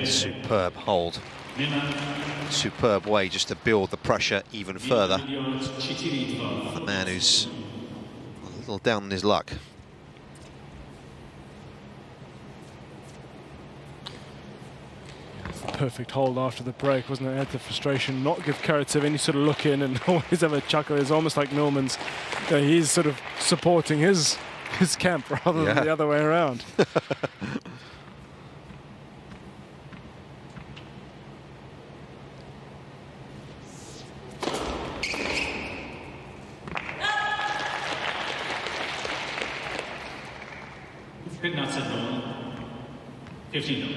[SPEAKER 2] Superb hold.
[SPEAKER 5] Millman.
[SPEAKER 2] Superb way just to build the pressure even further. A man who's a little down on his luck.
[SPEAKER 3] Perfect hold after the break, wasn't it? Had the frustration, not give Karatsev any sort of look in, and always have a chuckle. It's almost like Millman's, he's sort of supporting his camp rather than the other way around.
[SPEAKER 5] Petersburg. 15.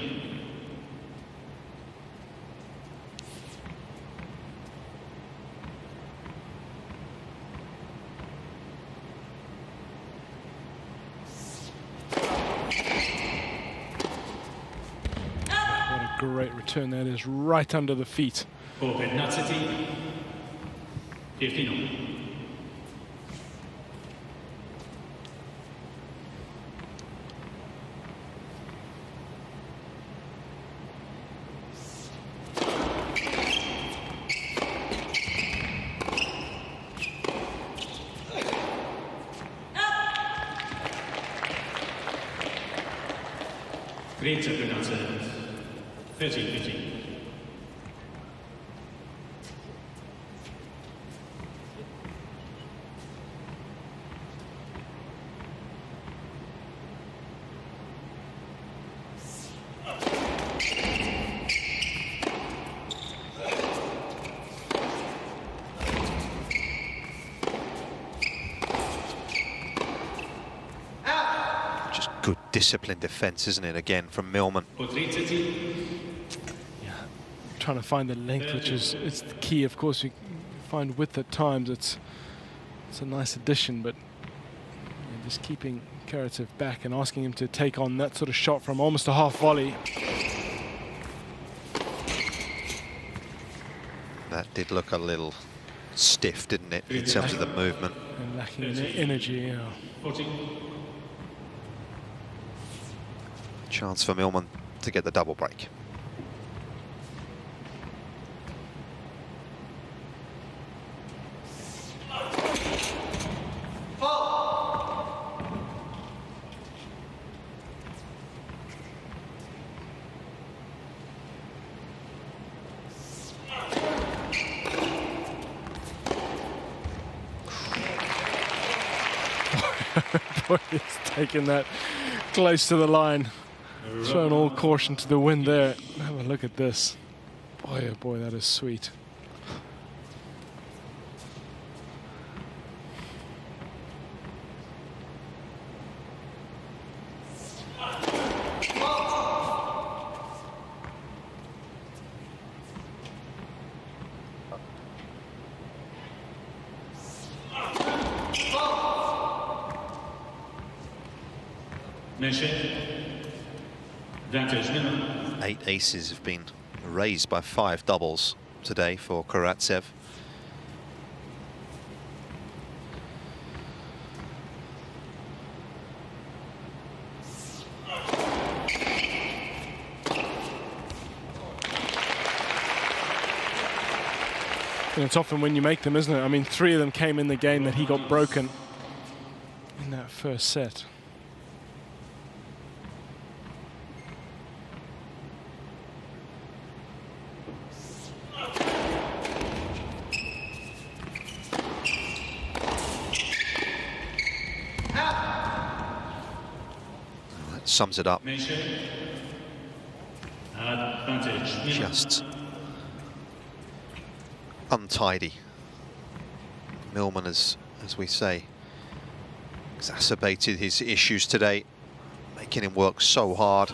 [SPEAKER 3] Great return, that is right under the feet.
[SPEAKER 5] For Petersburg. 15. Great Petersburg. 13-15.
[SPEAKER 2] Just good disciplined defence, isn't it, again, from Millman.
[SPEAKER 3] Trying to find the length, which is it's the key. Of course, you find width at times. It's a nice addition, but just keeping Karatsev back and asking him to take on that sort of shot from almost a half volley.
[SPEAKER 2] That did look a little stiff, didn't it, in terms of the movement.
[SPEAKER 3] And lacking in energy, yeah.
[SPEAKER 5] 40.
[SPEAKER 2] Chance for Millman to get the double break.
[SPEAKER 3] Boy, he's taken that close to the line. Thrown all caution to the wind there. Have a look at this. Boy, oh boy, that is sweet.
[SPEAKER 5] Millman.
[SPEAKER 2] 8 aces have been raised by 5 doubles today for Karatsev.
[SPEAKER 3] And it's often when you make them, isn't it? I mean, 3 of them came in the game that he got broken in that first set.
[SPEAKER 2] That sums it up.
[SPEAKER 5] Advantage.
[SPEAKER 2] Just untidy. Millman, as we say, exacerbated his issues today, making him work so hard.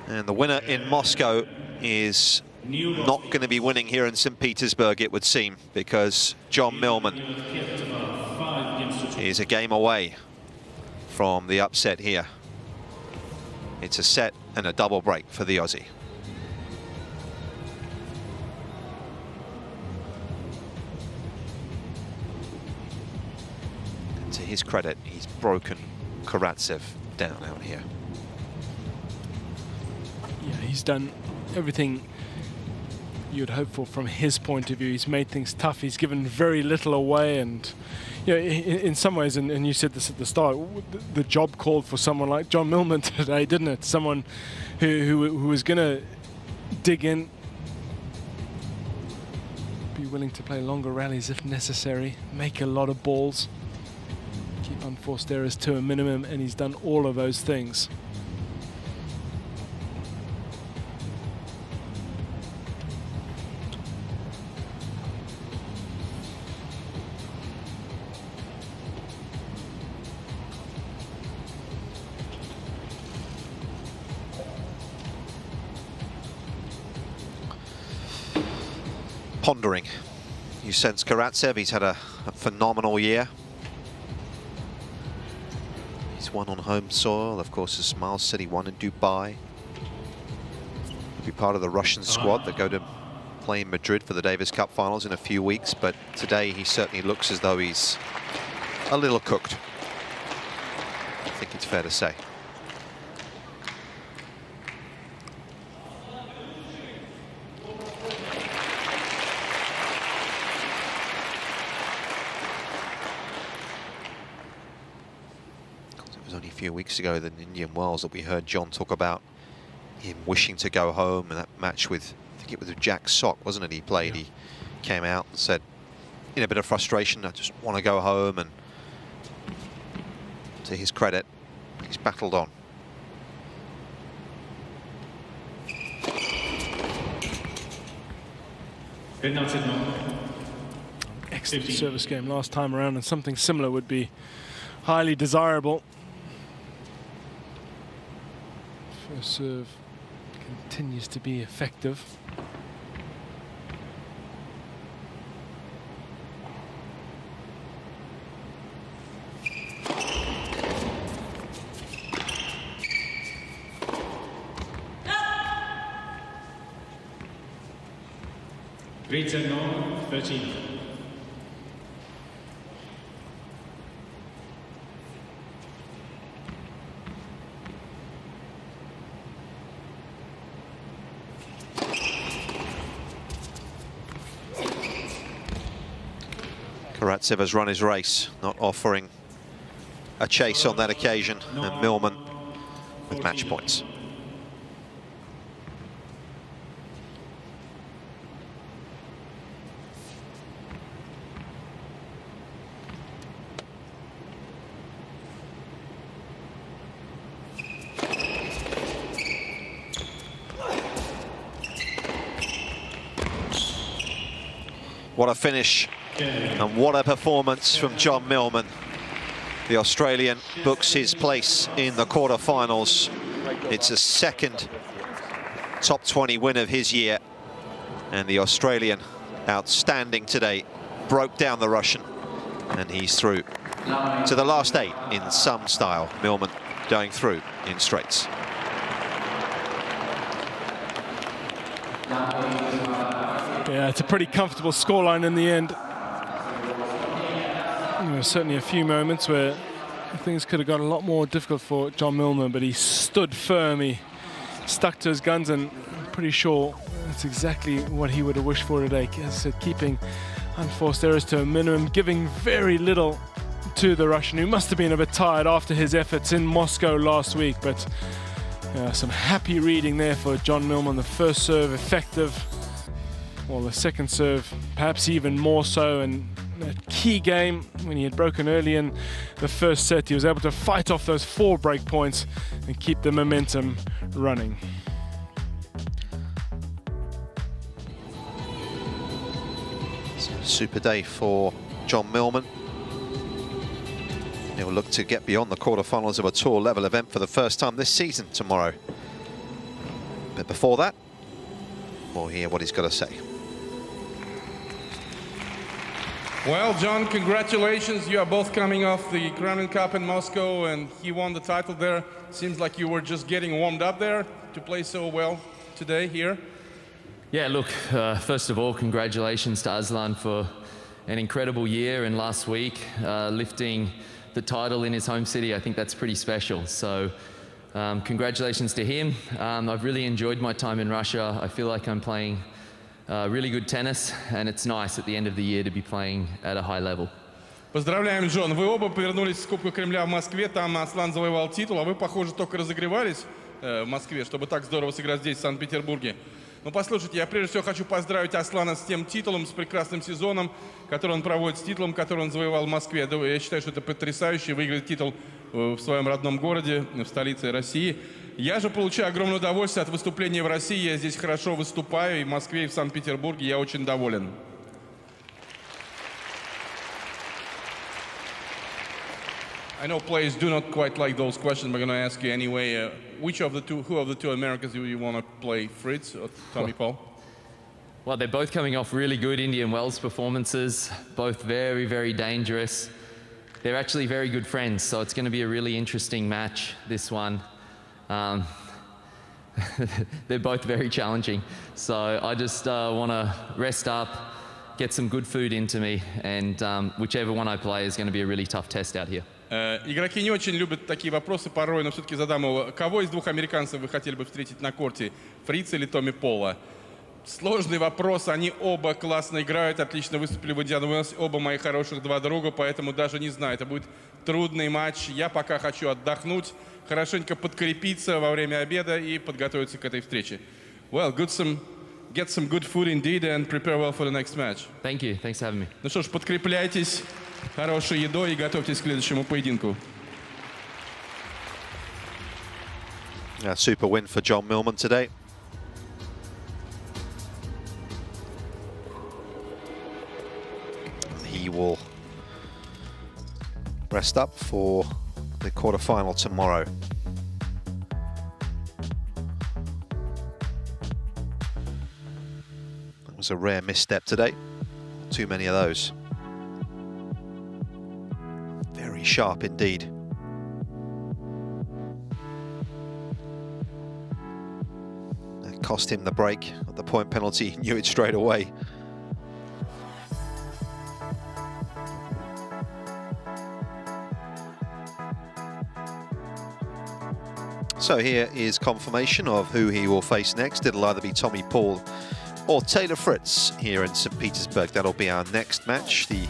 [SPEAKER 2] And the winner in Moscow is not going to be winning here in St. Petersburg, it would seem, because John Millman is a game away from the upset here. It's a set and a double break for the Aussie. And to his credit, he's broken Karatsev down out here.
[SPEAKER 3] Yeah, he's done everything you'd hope for from his point of view. He's made things tough. He's given very little away, and you know, in some ways, and you said this at the start, the job called for someone like John Millman today, didn't it? Someone who was going to dig in, be willing to play longer rallies if necessary, make a lot of balls, keep unforced errors to a minimum, and he's done all of those things.
[SPEAKER 2] Pondering. You sense Karatsev, he's had a phenomenal year. He's won on home soil, of course, as Miles said, he won in Dubai. He'll be part of the Russian squad that go to play in Madrid for the Davis Cup finals in a few weeks, but today he certainly looks as though he's a little cooked. I think it's fair to say. Only a few weeks ago, the Indian Wells, that we heard John talk about him wishing to go home, and that match with, I think it was with Jack Sock, wasn't it? He played, yeah. He came out and said, in a bit of frustration, I just want to go home, and to his credit, he's battled on.
[SPEAKER 3] Excellent service game last time around, and something similar would be highly desirable. First serve continues to be effective.
[SPEAKER 5] No, 13.
[SPEAKER 2] Karatsev has run his race, not offering a chase on that occasion, and Millman with match points. What a finish and what a performance from John Millman. The Australian books his place in the quarterfinals. It's a second top 20 win of his year, and the Australian outstanding today, broke down the Russian, and he's through to the last 8 in some style. Millman going through in straights.
[SPEAKER 3] Yeah, it's a pretty comfortable scoreline in the end. There were certainly a few moments where things could have got a lot more difficult for John Millman, but he stood firm, he stuck to his guns, and I'm pretty sure that's exactly what he would have wished for today. As I said, keeping unforced errors to a minimum, giving very little to the Russian, who must have been a bit tired after his efforts in Moscow last week. But some happy reading there for John Millman. The first serve effective, well, the second serve perhaps even more so, and a key game when he had broken early in the first set, he was able to fight off those 4 break points and keep the momentum running.
[SPEAKER 2] Super day for John Millman. He'll look to get beyond the quarterfinals of a tour level event for the first time this season tomorrow. But before that, we'll hear what he's got to say.
[SPEAKER 7] Well, John, congratulations. You are both coming off the Kremlin Cup in Moscow, and he won the title there. Seems like you were just getting warmed up there to play so well today here.
[SPEAKER 8] Yeah, look, first of all, congratulations to Aslan for an incredible year, and last week lifting the title in his home city. I think that's pretty special. So congratulations to him. I've really enjoyed my time in Russia. I feel like I'm playing really good tennis, and it's nice at the end of the year to be playing at a high level.
[SPEAKER 7] Поздравляем, Джон. Вы оба повернулись с Кубка Кремля в Москве. Там Аслан завоевал титул, а вы, похоже, только разогревались в Москве, чтобы так здорово сыграть здесь, в Санкт-Петербурге. Ну, послушайте, я прежде всего хочу поздравить Аслана с тем титулом, с прекрасным сезоном, который он проводит, с титулом, который он завоевал в Москве. Я считаю, что это потрясающе, выиграть титул в своем родном городе, в столице России. Я же получаю огромное удовольствие от выступления в России. Я здесь хорошо выступаю, и в Москве, и в Санкт-Петербурге. Я очень доволен. I know players do not quite like those questions, but I'm going to ask you anyway. Who of the two Americans do you want to play, Fritz or Tommy Paul?
[SPEAKER 8] Well, they're both coming off really good Indian Wells performances, both very, very dangerous. They're actually very good friends, so it's going to be a really interesting match, this one. They're both very challenging, so I just want to rest up, get some good food into me, and whichever one I play is going to be a really tough test out here.
[SPEAKER 7] Игроки не очень любят такие вопросы порой, но все-таки задам его. Кого из двух американцев вы хотели бы встретить на корте, Фрица или Томми Пола? Сложный вопрос, они оба классно играют, отлично выступили в Индиан Уэллс, оба мои хороших два друга, поэтому даже не знаю, это будет трудный матч. Я пока хочу отдохнуть, хорошенько подкрепиться во время обеда и подготовиться к этой встрече. Well, get some good food indeed and prepare well for the next match.
[SPEAKER 8] Thank you. Thanks for having me.
[SPEAKER 7] Ну что ж, подкрепляйтесь хорошей едой и готовьтесь к следующему поединку.
[SPEAKER 2] A super win for John Millman today. He will rest up for the quarterfinal tomorrow. That was a rare misstep today. Too many of those. Very sharp indeed. That cost him the break at the point penalty. He knew it straight away. So here is confirmation of who he will face next. It'll either be Tommy Paul or Taylor Fritz here in St. Petersburg. That'll be our next match. The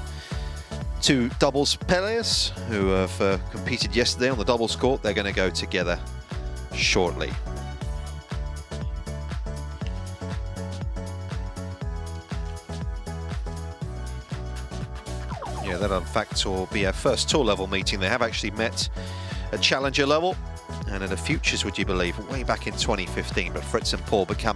[SPEAKER 2] two doubles players who have competed yesterday on the doubles court, they're going to go together shortly. Yeah, that in fact will be our first tour level meeting. They have actually met at challenger level and at a futures, would you believe, way back in 2015, but Fritz and Paul become